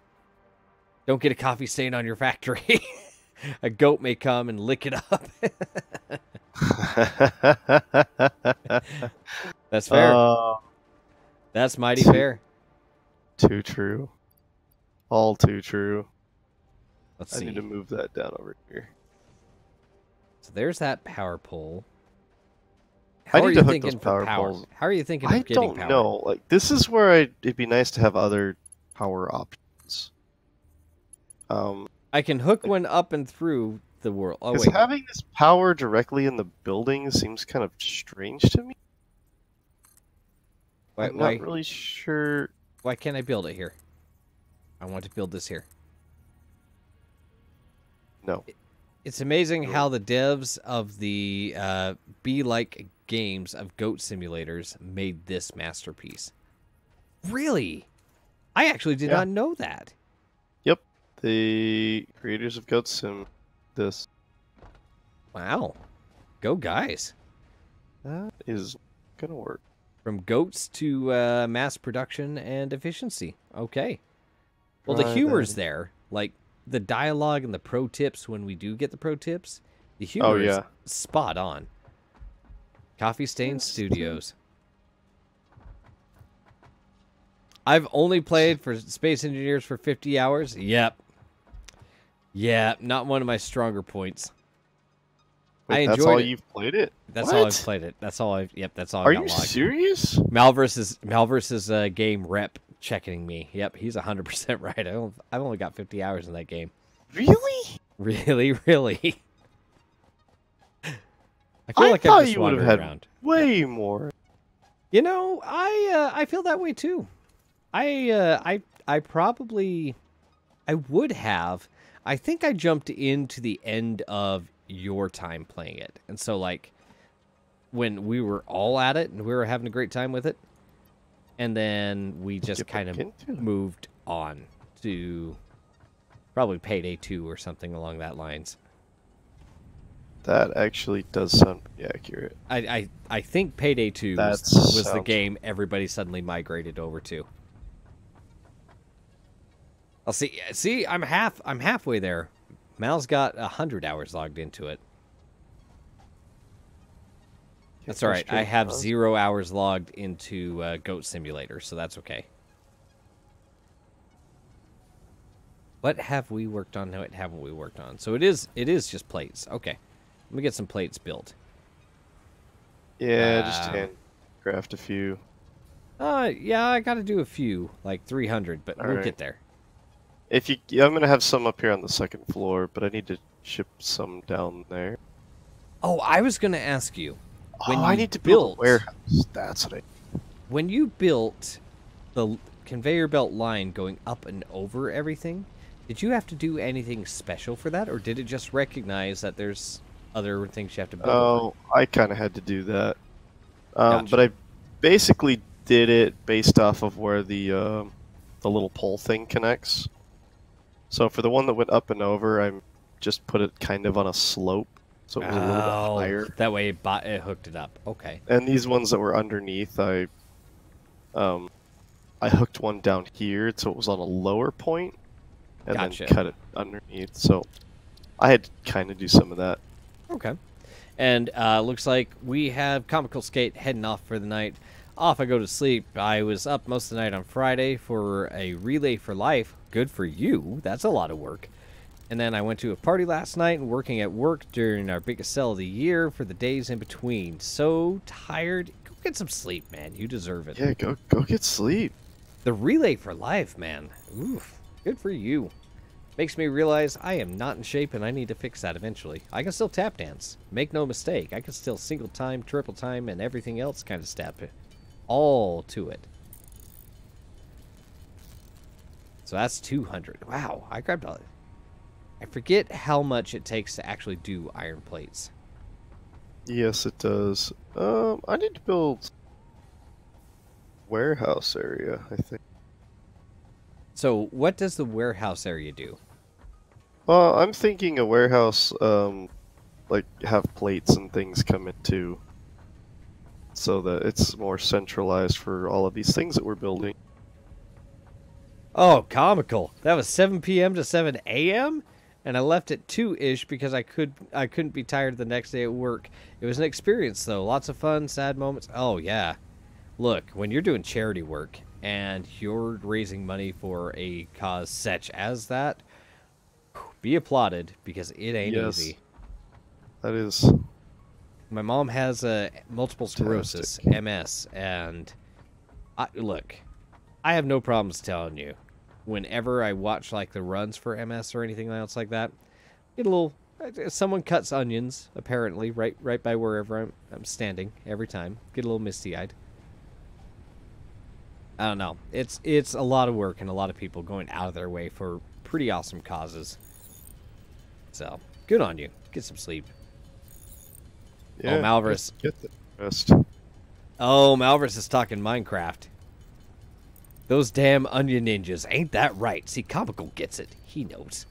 Don't get a coffee stain on your factory. A goat may come and lick it up. That's fair. That's mighty fair. Too true. All too true. Let's see. I need to move that down over here. So there's that power pole. How are you thinking for power? How are you thinking of getting power? I don't know. Like this is where it'd be nice to have other power options. I can hook one up and through the world. Oh wait. Having this power directly in the building seems kind of strange to me. I'm not really sure. Why can't I build it here? I want to build this here. No. It's amazing how the devs of the Be-like games of goat simulators made this masterpiece. Really? I actually did not know that. Yep. The creators of Goat Sim this. Wow. Go guys. That is going to work. From goats to mass production and efficiency. Okay. Well, the humor's there. Like, the dialogue and the pro tips when we do get the pro tips, the humor is spot on. Coffee Stain Studios. I've only played for Space Engineers for 50 hours. Yep. Yeah, not one of my stronger points. Wait, I enjoyed that's all you've played it? That's all I've played it. That's all I've. Yep, that's all. Are you serious? Malversus game rep checking me. Yep, he's 100% right. I've only got 50 hours in that game. Really? Really. I feel like thought you would have had way more. You know, I feel that way too. I probably would have. I think I jumped into the end of your time playing it, and so like when we were all at it and we were having a great time with it, and then we just kind of moved on to probably Payday 2 or something along that lines. That actually does sound pretty accurate. I think Payday 2 was the game everybody suddenly migrated over to. I'll see. See, I'm halfway there. Mal's got 100 hours logged into it. That's all right. I have 0 hours logged into Goat Simulator, so that's okay. What have we worked on? No, what haven't we worked on? So it is just plates. Okay. Let me get some plates built. Yeah, just handcraft a few. Yeah, I got to do a few, like 300, but we'll get there. I'm gonna have some up here on the second floor, but I need to ship some down there. Oh, I was going to ask you. When I need to build a warehouse. That's what I. When you built the conveyor belt line going up and over everything, did you have to do anything special for that, or did it just recognize that there's other things you have to build? Oh, I kind of had to do that. Gotcha. But I basically did it based off of where the little pole thing connects. So for the one that went up and over, I just put it kind of on a slope, so it was a little bit higher. That way it hooked it up. Okay. And these ones that were underneath, I hooked one down here, so it was on a lower point, and then cut it underneath. So I had to kind of do some of that. Okay. And looks like we have Comical Skate heading off for the night. Off I go to sleep. I was up most of the night on Friday for a Relay for Life. Good for you. That's a lot of work. And then I went to a party last night and working at work during our biggest sell of the year for the days in between. So tired. Go get some sleep, man. You deserve it. Yeah, go get sleep. The Relay for Life, man. Oof. Good for you. Makes me realize I am not in shape and I need to fix that eventually. I can still tap dance. Make no mistake. I can still single time, triple time, and everything else kind of step it. All to it. So that's 200. Wow, I grabbed all. I forget how much it takes to actually do iron plates. Yes, it does. I need to build warehouse area, I think. So what does the warehouse area do? Well, I'm thinking a warehouse, like have plates and things come into, so that it's more centralized for all of these things that we're building. Oh, comical. That was 7 p.m. to 7 a.m.? And I left at 2-ish because I couldn't be tired the next day at work. It was an experience, though. Lots of fun, sad moments. Oh, yeah. Look, when you're doing charity work and you're raising money for a cause such as that, be applauded because it ain't easy. That is. My mom has multiple sclerosis, MS, and look, I have no problems telling you. Whenever I watch like the runs for MS or anything else like that, get a little. Someone cuts onions apparently right by wherever I'm standing every time. Get a little misty-eyed. I don't know. It's a lot of work and a lot of people going out of their way for pretty awesome causes. So good on you. Get some sleep. Yeah, oh, Malvers. Get the rest. Oh, Malvers is talking Minecraft. Those damn onion ninjas. Ain't that right? See, Comical gets it. He knows.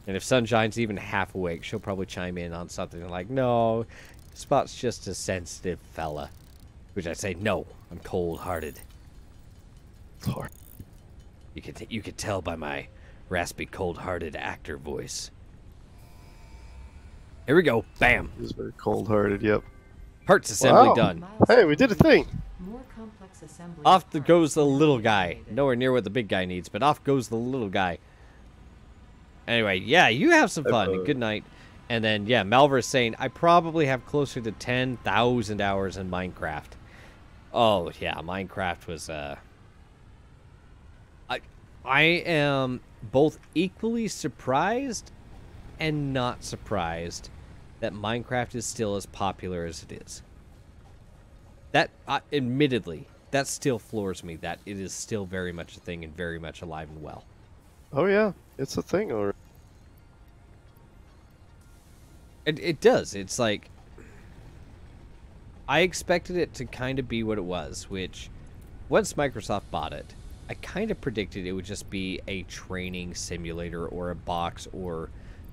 And if Sunshine's even half awake, she'll probably chime in on something like, no, Spot's just a sensitive fella. Which I say, no, I'm cold-hearted. Lord. You could tell by my raspy, cold-hearted actor voice. Here we go. Bam. He's very cold-hearted, yep. Parts assembly done. Hey, we did a thing. Off goes the little guy. Nowhere near what the big guy needs, but off goes the little guy. Anyway, yeah, you have some fun. Good night. And then, yeah, Malver's saying, I probably have closer to 10,000 hours in Minecraft. Oh, yeah, Minecraft was, I am both equally surprised and not surprised that Minecraft is still as popular as it is. That, admittedly, that still floors me, that it is still very much a thing and very much alive and well. Oh, yeah, it's a thing already. It does. It's like, I expected it to kind of be what it was, which, once Microsoft bought it, I kind of predicted it would just be a training simulator or a box or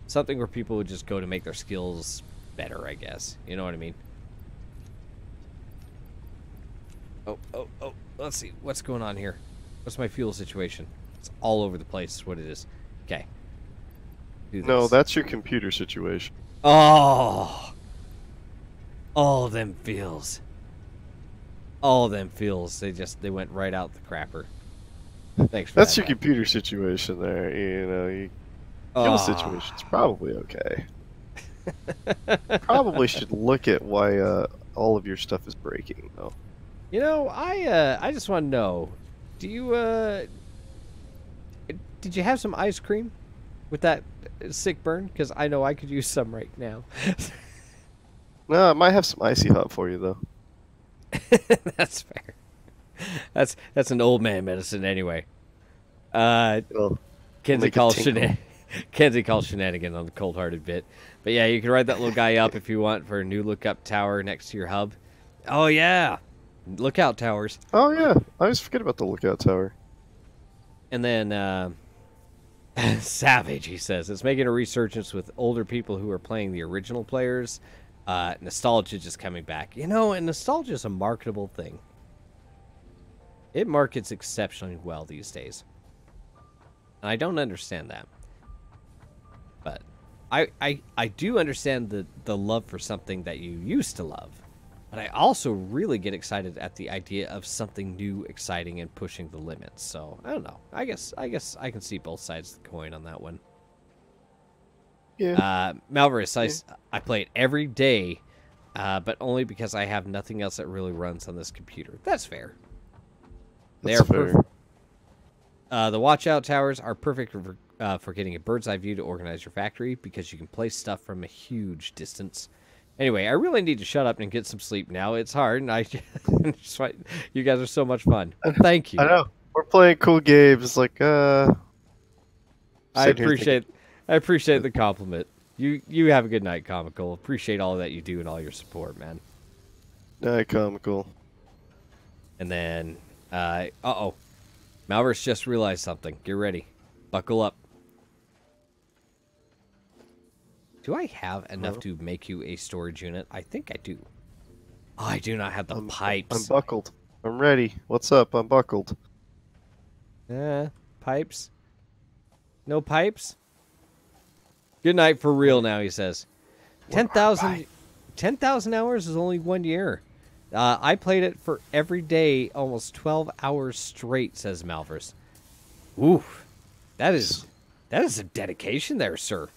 something where people would just go to make their skills better, I guess. You know what I mean? Oh, let's see. What's going on here? What's my fuel situation? It's all over the place is what it is. Okay. No, that's your computer situation. Oh! All them feels. All them feels. They went right out the crapper. Thanks for That's that, your computer situation there. You know, fuel situation's probably okay. Probably should look at why all of your stuff is breaking, though. You know, I just want to know, Do you did you have some ice cream with that sick burn? Because I know I could use some right now. No, I might have some icy hot for you though. That's fair. That's an old man medicine anyway. Kenzie calls shenanigans on the cold-hearted bit. But yeah, you can ride that little guy up if you want for a new lookup tower next to your hub. Oh yeah, lookout towers. Oh yeah, I always forget about the lookout tower. And then Savage, he says, it's making a resurgence with older people who are playing the original players. Nostalgia just coming back. You know, and nostalgia is a marketable thing. It markets exceptionally well these days. And I don't understand that. But I do understand the love for something that you used to love. But I also really get excited at the idea of something new, exciting, and pushing the limits. So, I don't know. I guess I can see both sides of the coin on that one. Yeah. Malvarus, I play it every day, but only because I have nothing else that really runs on this computer. That's fair. That's fair. The watchout towers are perfect for getting a bird's eye view to organize your factory because you can place stuff from a huge distance. Anyway, I really need to shut up and get some sleep now. It's hard, and you guys are so much fun. Thank you. I know. We're playing cool games. Like, I appreciate the compliment. You have a good night, Comical. Appreciate all that you do and all your support, man. Night, Comical. And then, Malvarus just realized something. Get ready. Buckle up. Do I have enough to make you a storage unit? I think I do. Oh, I do not have the pipes. I'm buckled. I'm ready. What's up? I'm buckled. Pipes? No pipes? Good night for real now, he says. 10,000 hours is only 1 year. I played it for every day, almost 12 hours straight, says Malvarus. Oof. That is a dedication there, sir.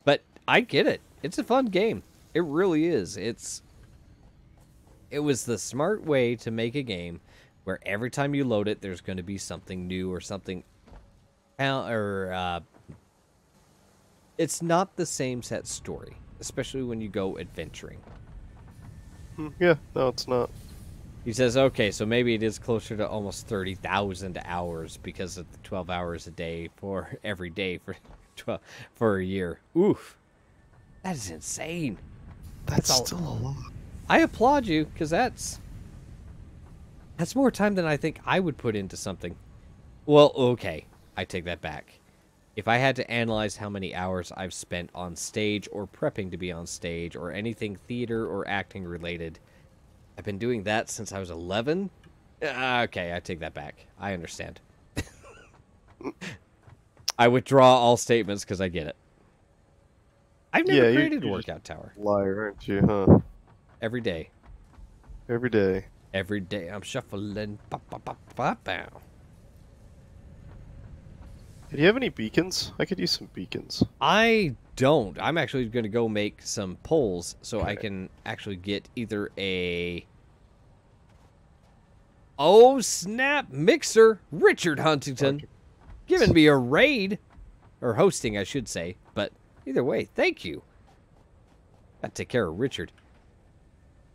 But I get it. It's a fun game. It really is. It was the smart way to make a game where every time you load it, there's going to be something new or something, it's not the same set story, especially when you go adventuring. Yeah, no, it's not. He says, okay, so maybe it is closer to almost 30,000 hours because of the 12 hours a day for every day for a year. Oof. That is insane. That's still a lot. I applaud you, because that's more time than I think I would put into something. Well, okay, I take that back. If I had to analyze how many hours I've spent on stage or prepping to be on stage or anything theater or acting related, I've been doing that since I was 11. Okay, I take that back. I understand. I withdraw all statements because I get it. I've never created a workout tower. Liar, aren't you, huh? Every day. Every day. Every day I'm shuffling. Do you have any beacons? I could use some beacons. I don't. I'm actually going to go make some poles so I can actually get either a... Oh, snap. Mixer. Richard Huntington. Giving me a raid. Or hosting, I should say. But either way, thank you. Got to take care of Richard.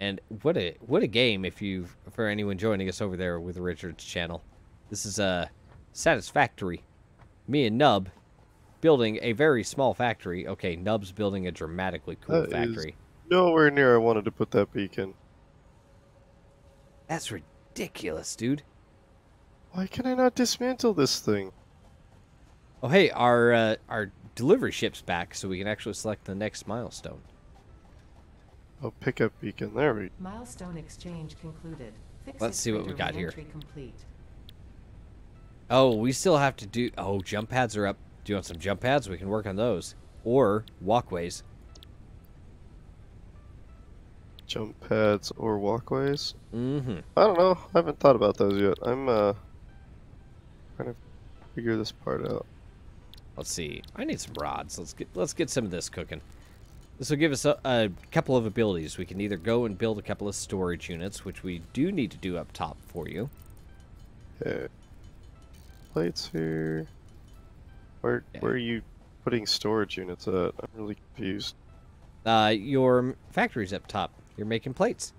And what a game for anyone joining us over there with Richard's channel. This is Satisfactory. Me and Nub building a very small factory. Okay, Nub's building a dramatically cool factory. Is nowhere near I wanted to put that beacon. That's ridiculous, dude. Why can I not dismantle this thing? Oh, hey, our delivery ship's back, so we can actually select the next milestone. Oh, pick up beacon. There we go. Milestone exchange concluded. Let's see what we got here. Complete. Oh, we still have to do... Oh, jump pads are up. Do you want some jump pads? We can work on those. Or walkways. Jump pads or walkways? Mm-hmm. I don't know. I haven't thought about those yet. I'm trying to figure this part out. Let's see. I need some rods. Let's get some of this cooking. This will give us a couple of abilities. We can either go and build a couple of storage units, which we do need to do up top for you. Okay. Plates here. Where are you putting storage units at? I'm really confused. Your factory's up top. You're making plates.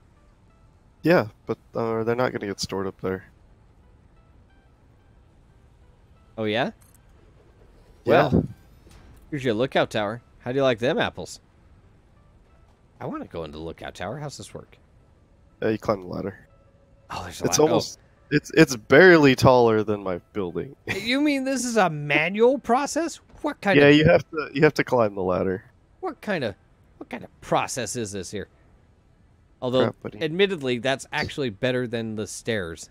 Yeah, but they're not going to get stored up there. Oh, yeah? Yeah. Well, here's your lookout tower. How do you like them apples? I want to go into the lookout tower. How's this work? You climb the ladder. Oh, there's a It's ladder. almost... It's barely taller than my building. You mean this is a manual process? What kind Yeah, of you have to climb the ladder. what kind of process is this here? Although, Crap, buddy. admittedly, that's actually better than the stairs.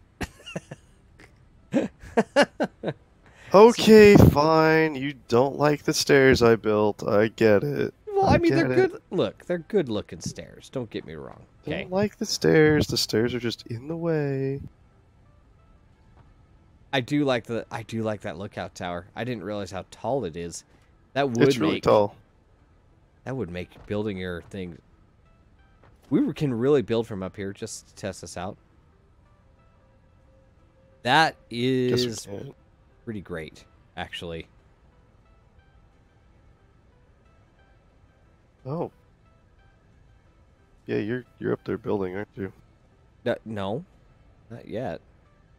Okay, fine. You don't like the stairs I built. I get it. Well, I mean, they're get it. good. Look, they're good-looking stairs. Don't get me wrong. Okay. Don't like the stairs. The stairs are just in the way. I do like that lookout tower. I didn't realize how tall it is. That would It's really make tall. that would make building your thing. We can really build from up here just to test this out. That Guess we is can. pretty great, actually. Oh. Yeah, you're up there building, aren't you? No, not yet.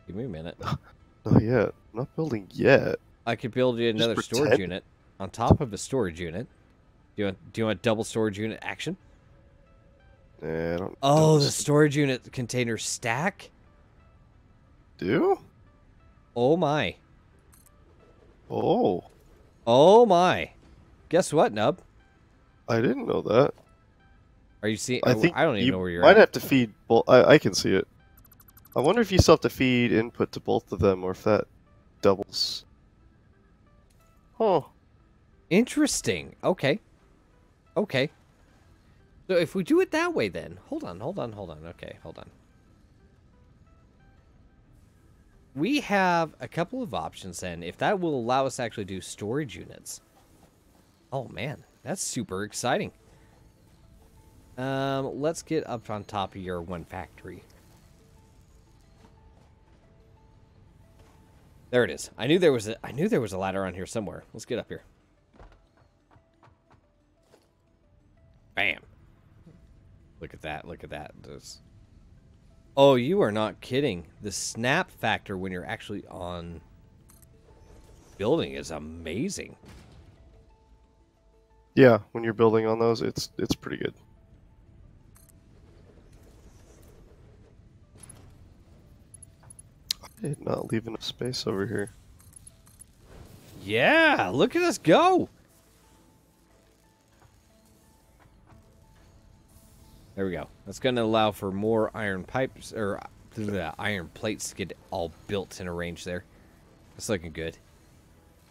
Give me a minute. Not yet. I'm not building yet. I could build you another storage pretend. unit on top of a storage unit. Do you want double storage unit action? Nah, I don't. Oh, don't the storage unit containers stack? do? Oh my. Oh, Oh my. Guess what, Nub? I didn't know that. Are you seeing? I think I don't even you know where you're might at. have to feed both. I can see it. I wonder if you still have to feed input to both of them, or if that doubles. Oh, Interesting. Okay. Okay. So if we do it that way then. Hold on. Okay, hold on. We have a couple of options then. If that will allow us to actually do storage units. Oh man, that's super exciting. Let's get up on top of your one factory. There it is. I knew there was a ladder on here somewhere. Let's get up here. Bam. Look at that. Look at that. Oh, you are not kidding. The snap factor when you're actually on building is amazing. yeah. When you're building on those, it's pretty good. I did not leave enough space over here. Yeah, look at us go. There we go. That's going to allow for more iron pipes, or iron plates to get all built and arranged there. It's looking good.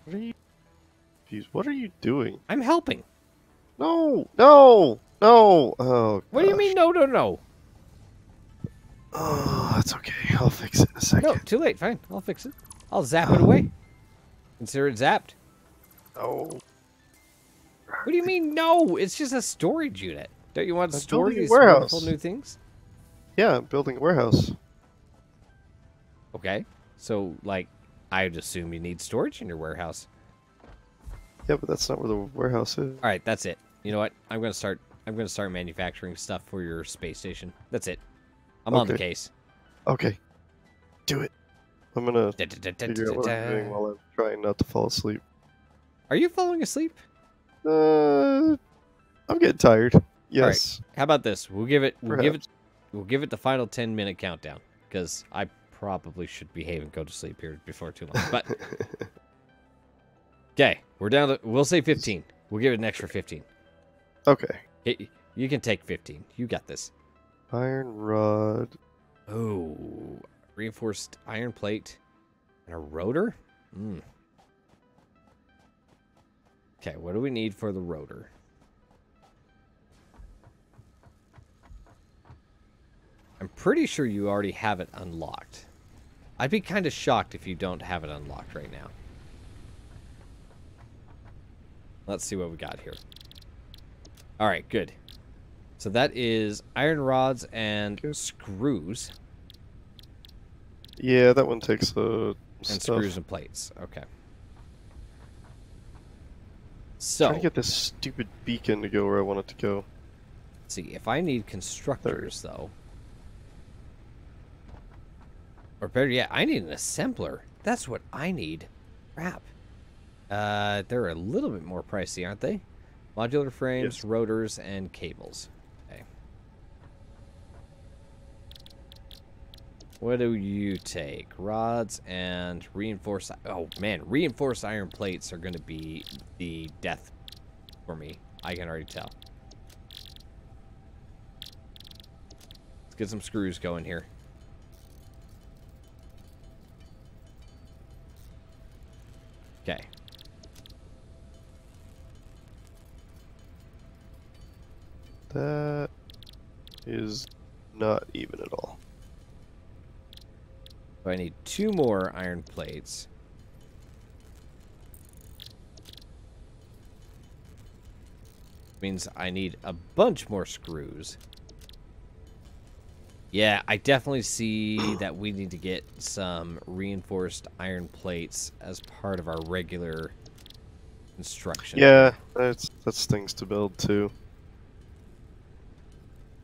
What are you? Jeez, what are you doing? I'm helping. No, no, no. Oh. What do you gosh. mean, no, no, no? Oh, that's okay. I'll fix it in a second. No, too late. Fine. I'll fix it. I'll zap it away. Consider it zapped. No. What do you mean, no? It's just a storage unit. Don't you want to I'm store building a these warehouse. wonderful new things? Yeah, I'm building a warehouse. Okay. So, like, I'd assume you need storage in your warehouse. Yeah, but that's not where the warehouse is. All right, that's it. You know what? I'm gonna start manufacturing stuff for your space station. That's it. I'm on the Okay. case. Okay. Do it. I'm gonna figure out what I'm doing while I'm trying not to fall asleep. Are you falling asleep? I'm getting tired. Yes. How about this? We'll give it Perhaps. the final 10-minute countdown because I probably should behave and go to sleep here before too long. But okay, we're down to. We'll say 15. We'll give it an extra 15. Okay. You can take 15. You got this. Iron rod. Oh, reinforced iron plate and a rotor. Okay, what do we need for the rotor? I'm pretty sure you already have it unlocked. I'd be kind of shocked if you don't have it unlocked right now. Let's see what we got here. All right, good. So that is iron rods and screws. Yeah, that one takes And stuff. screws and plates. Okay. Trying to So, get this stupid beacon to go where I want it to go. let's see, if I need constructors, though... Or better yet, I need an assembler. That's what I need. Crap. They're a little bit more pricey, aren't they? Modular frames, Yes. rotors, and cables. Okay. What do you take? Rods and reinforced... Oh, man. Reinforced iron plates are going to be the death for me. I can already tell. Let's get some screws going here. Okay. That is not even at all. So I need 2 more iron plates. Means I need a bunch more screws. Yeah, I definitely see that we need to get some reinforced iron plates as part of our regular construction. Yeah, that's things to build too.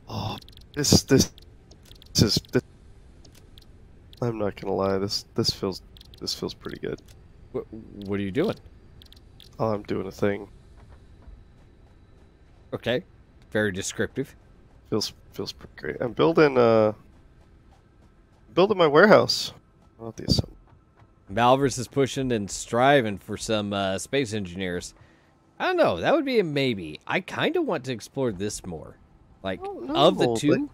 Oh, this I'm not gonna lie, this feels pretty good. What are you doing? Oh, I'm doing a thing. Okay, very descriptive. Feels pretty great. I'm building my warehouse. Not the assembly. Malvers is pushing and striving for some space engineers. I don't know. That would be a maybe. I kind of want to explore this more. Like, of the two,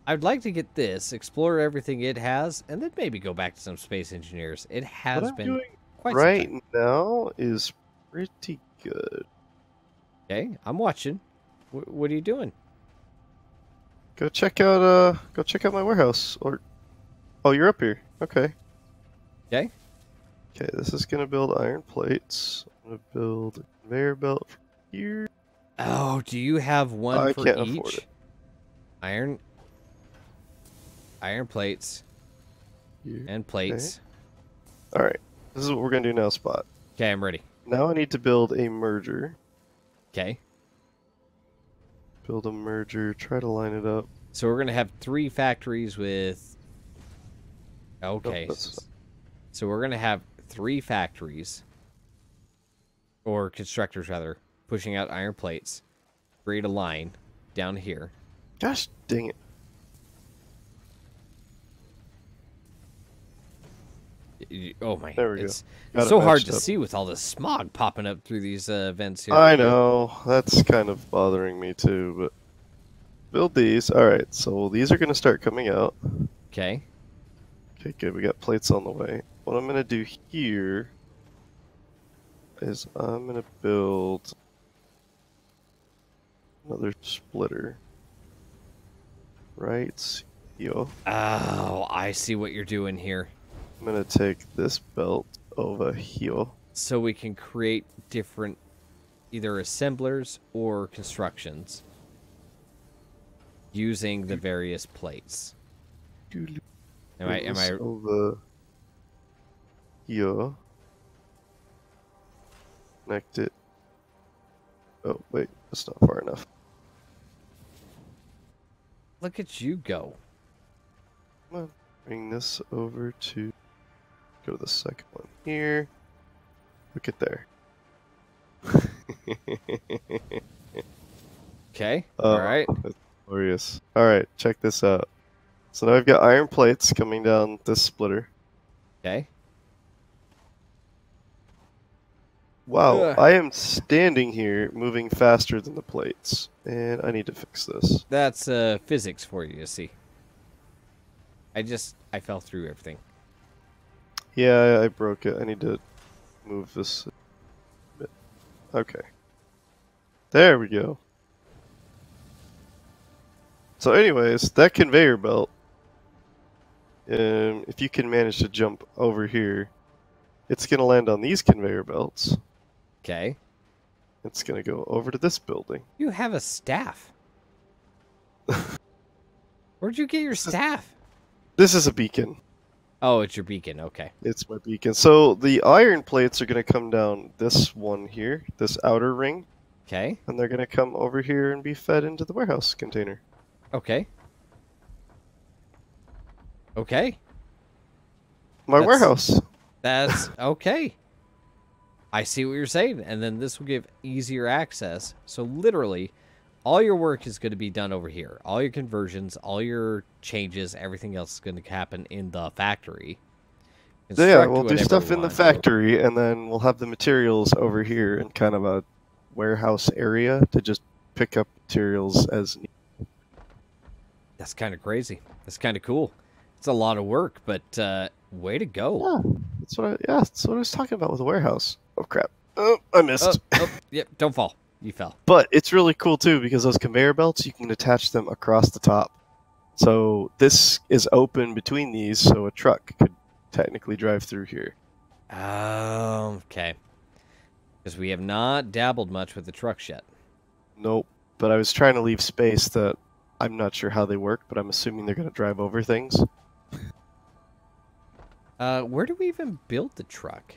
I'd like to get this, explore everything it has, and then maybe go back to some space engineers. It has What I'm been doing quite right some time. now is pretty good. Okay, I'm watching. What are you doing? Go check out my warehouse. Or oh, you're up here. Okay. Okay. Okay, this is gonna build iron plates. I'm gonna build a conveyor belt from here. Oh, do you have one I for can't afford each? it. Iron plates Here. and plates. All right. This is what we're gonna do now, Spot. Okay, I'm ready. Now I need to build a merger. Okay. Build a merger. Try to line it up. So we're gonna have 3 factories with. Okay. that's- So we're gonna have 3 factories, or constructors rather, pushing out iron plates. Create a line down here. Gosh dang it! Oh my! There we go. It's Got it so hard matched to up. see with all the smog popping up through these vents here. I know, that's kind of bothering me too, but build these. Alright, so these are going to start coming out. Okay. Okay, good, we got plates on the way. What I'm going to do here is I'm going to build another splitter. Right here. Oh, I see what you're doing here. I'm going to take this belt over here. So we can create different either assemblers or constructions using the various plates. Am I over here? Connect it. Oh wait, that's not far enough. Look at you go. Come on, bring this over to. Go to the second one here. Look at there. Okay. Oh, All right. that's glorious. All right, check this out. So now I've got iron plates coming down this splitter. Okay. Wow, Ugh. I am standing here moving faster than the plates, and I need to fix this. That's physics for you, you see. I fell through everything. Yeah, I broke it. I need to move this a bit. Okay. There we go. So anyways, that conveyor belt, if you can manage to jump over here, it's going to land on these conveyor belts. Okay. It's going to go over to this building. You have a staff. Where'd you get your staff? This is a beacon. Oh, it's your beacon. Okay. It's my beacon. So the iron plates are going to come down this one here, this outer ring, Okay. and they're going to come over here and be fed into the warehouse container. Okay. Okay. My warehouse. That's okay. I see what you're saying. And then this will give easier access. So literally, all your work is going to be done over here. All your conversions, all your changes, everything else is going to happen in the factory. So yeah, Construct we'll do whatever stuff we in the want. factory, and then we'll have the materials over here in kind of a warehouse area to just pick up materials as needed. That's kind of crazy. That's kind of cool. It's a lot of work, but way to go. Yeah, that's what I was talking about with the warehouse. Oh crap! Oh, I missed. Yep, don't fall. You fell. But it's really cool too because those conveyor belts, you can attach them across the top. So this is open between these, so a truck could technically drive through here. Okay. Because we have not dabbled much with the trucks yet. Nope. But I was trying to leave space that I'm not sure how they work, but I'm assuming they're going to drive over things. Where do we even build the truck?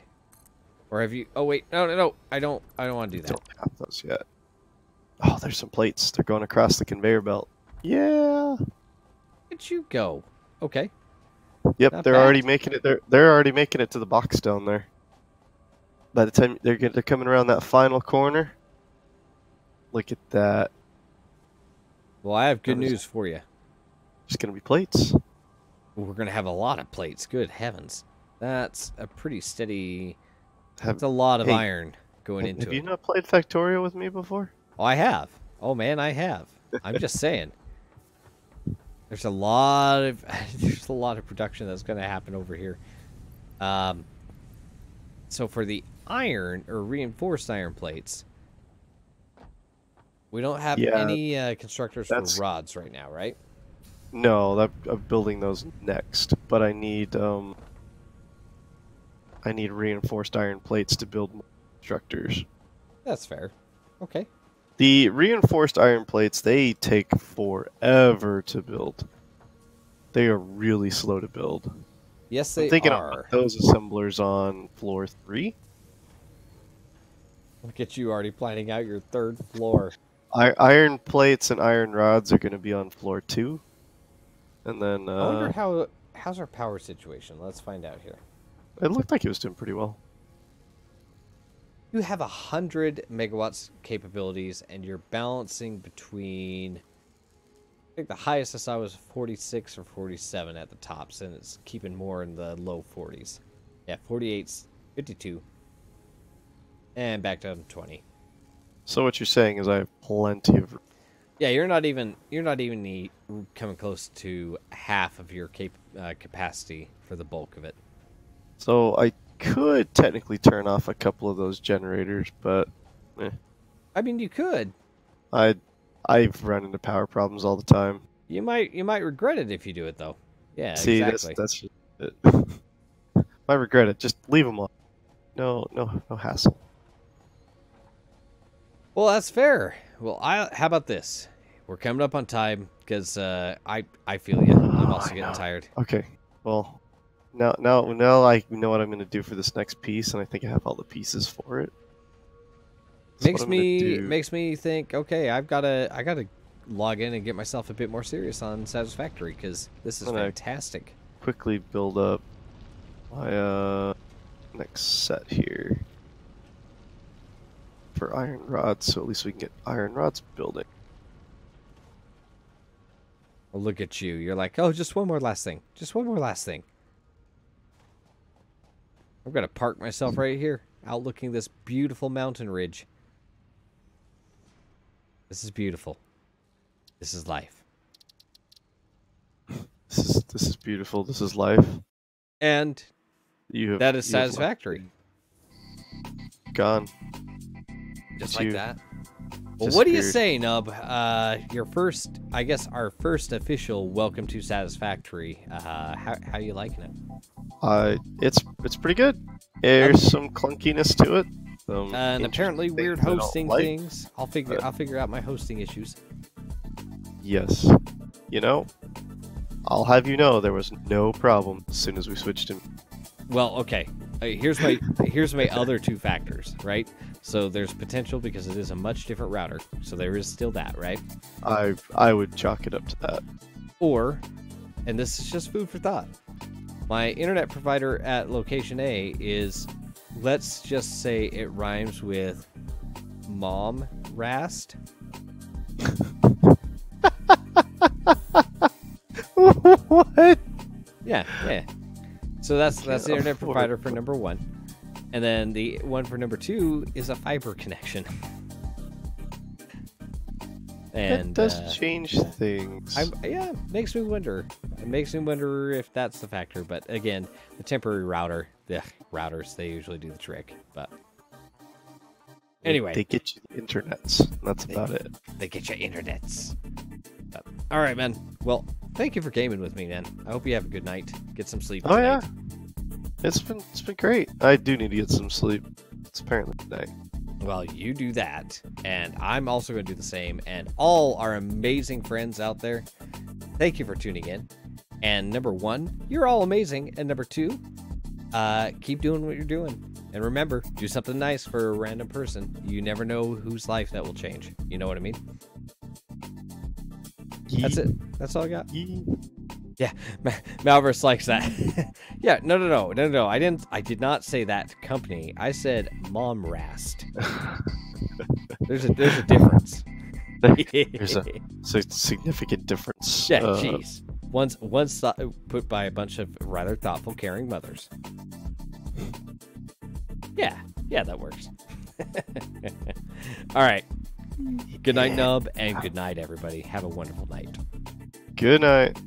Or have you? Oh wait, no. I don't want to do that. Don't have those yet. Oh, there's some plates. They're going across the conveyor belt. Yeah. Where'd you go? Okay. Yep, Not they're bad. already making it. They're already making it to the box down there. By the time they're coming around that final corner. Look at that. Well, I have good That was- news for you. There's gonna be plates. We're gonna have a lot of plates. Good heavens, that's a pretty steady. That's a lot of Hey, iron going into Have you it. not played Factorio with me before? Oh, I have. Oh man, I have. I'm just saying. There's a lot of production that's going to happen over here. So for the iron or reinforced iron plates, we don't have Yeah, any constructors for that's- rods right now, right? No, I'm building those next, but I need reinforced iron plates to build more constructors. That's fair. Okay. The reinforced iron plates, they take forever to build. They are really slow to build. Yes, I'm they thinking are. I'll put those assemblers on floor 3. Look at you already planning out your third floor. Iron plates and iron rods are going to be on floor 2. And then I wonder how's our power situation. Let's find out here. it looked like it was doing pretty well. You have 100 megawatts capabilities, and you're balancing between. I think the highest I saw was 46 or 47 at the tops, and it's keeping more in the low 40s. Yeah, 48's 52, and back down to 20. So what you're saying is I have plenty of. Yeah, you're not even coming close to half of your capacity for the bulk of it. So I could technically turn off a couple of those generators, but I mean, you could. I've run into power problems all the time. You might regret it if you do it though. Yeah, See, exactly. that's just it. I regret it. Just leave them on. No hassle. Well, that's fair. Well, how about this? We're coming up on time because I feel you. I'm also I getting know. tired. Okay. Well, now I know what I'm going to do for this next piece, and I think I have all the pieces for it. So what I'm gonna do- Makes me think. Okay, I gotta log in and get myself a bit more serious on Satisfactory because this is And I- fantastic. quickly build up my next set here for iron rods, so at least we can get iron rods building. Well, look at you. You're like, oh, just one more last thing. Just one more last thing. I'm gonna park myself right here, outlooking this beautiful mountain ridge. This is beautiful. This is life. This is beautiful. This is life. And that is you have Satisfactory. gone. Just You like that. Well, what do you disappeared. say, Nub? Our first official welcome to Satisfactory. How you liking it? It's pretty good. There's some clunkiness to it. And apparently interesting weird things I don't hosting like. things. I'll figure out my hosting issues. Yes. You know, I'll have you know there was no problem as soon as we switched him. Well, okay. Here's my other two factors, right? So there's potential because it is a much different router. So there is still that, right? I would chalk it up to that. Or, and this is just food for thought, my internet provider at location A is, let's just say it rhymes with mom rast. What? Yeah. So that's the internet provider for number one. And then the one for number two is a fiber connection. And it does change things. Yeah, makes me wonder. It makes me wonder if that's the factor. But again, the temporary routers, they usually do the trick. But anyway, they get you the internets. That's about it. They get you internets. But, all right, man. Well, thank you for gaming with me, man. I hope you have a good night. Get some sleep. Oh tonight. yeah, it's been great. I do need to get some sleep. It's apparently tonight. Well, you do that, and I'm also going to do the same. And all our amazing friends out there, thank you for tuning in. And number one, you're all amazing. And number two, keep doing what you're doing. And remember, do something nice for a random person. You never know whose life that will change. You know what I mean? That's it. That's all I got. Yeah, Malverse likes that. Yeah, no. I did not say that company. I said Mom Rast. There's a difference. There's a significant difference. Yeah, jeez. One's put by a bunch of rather thoughtful, caring mothers. Yeah, that works. All right. Good night, Nub, and good night, everybody. Have a wonderful night. Good night.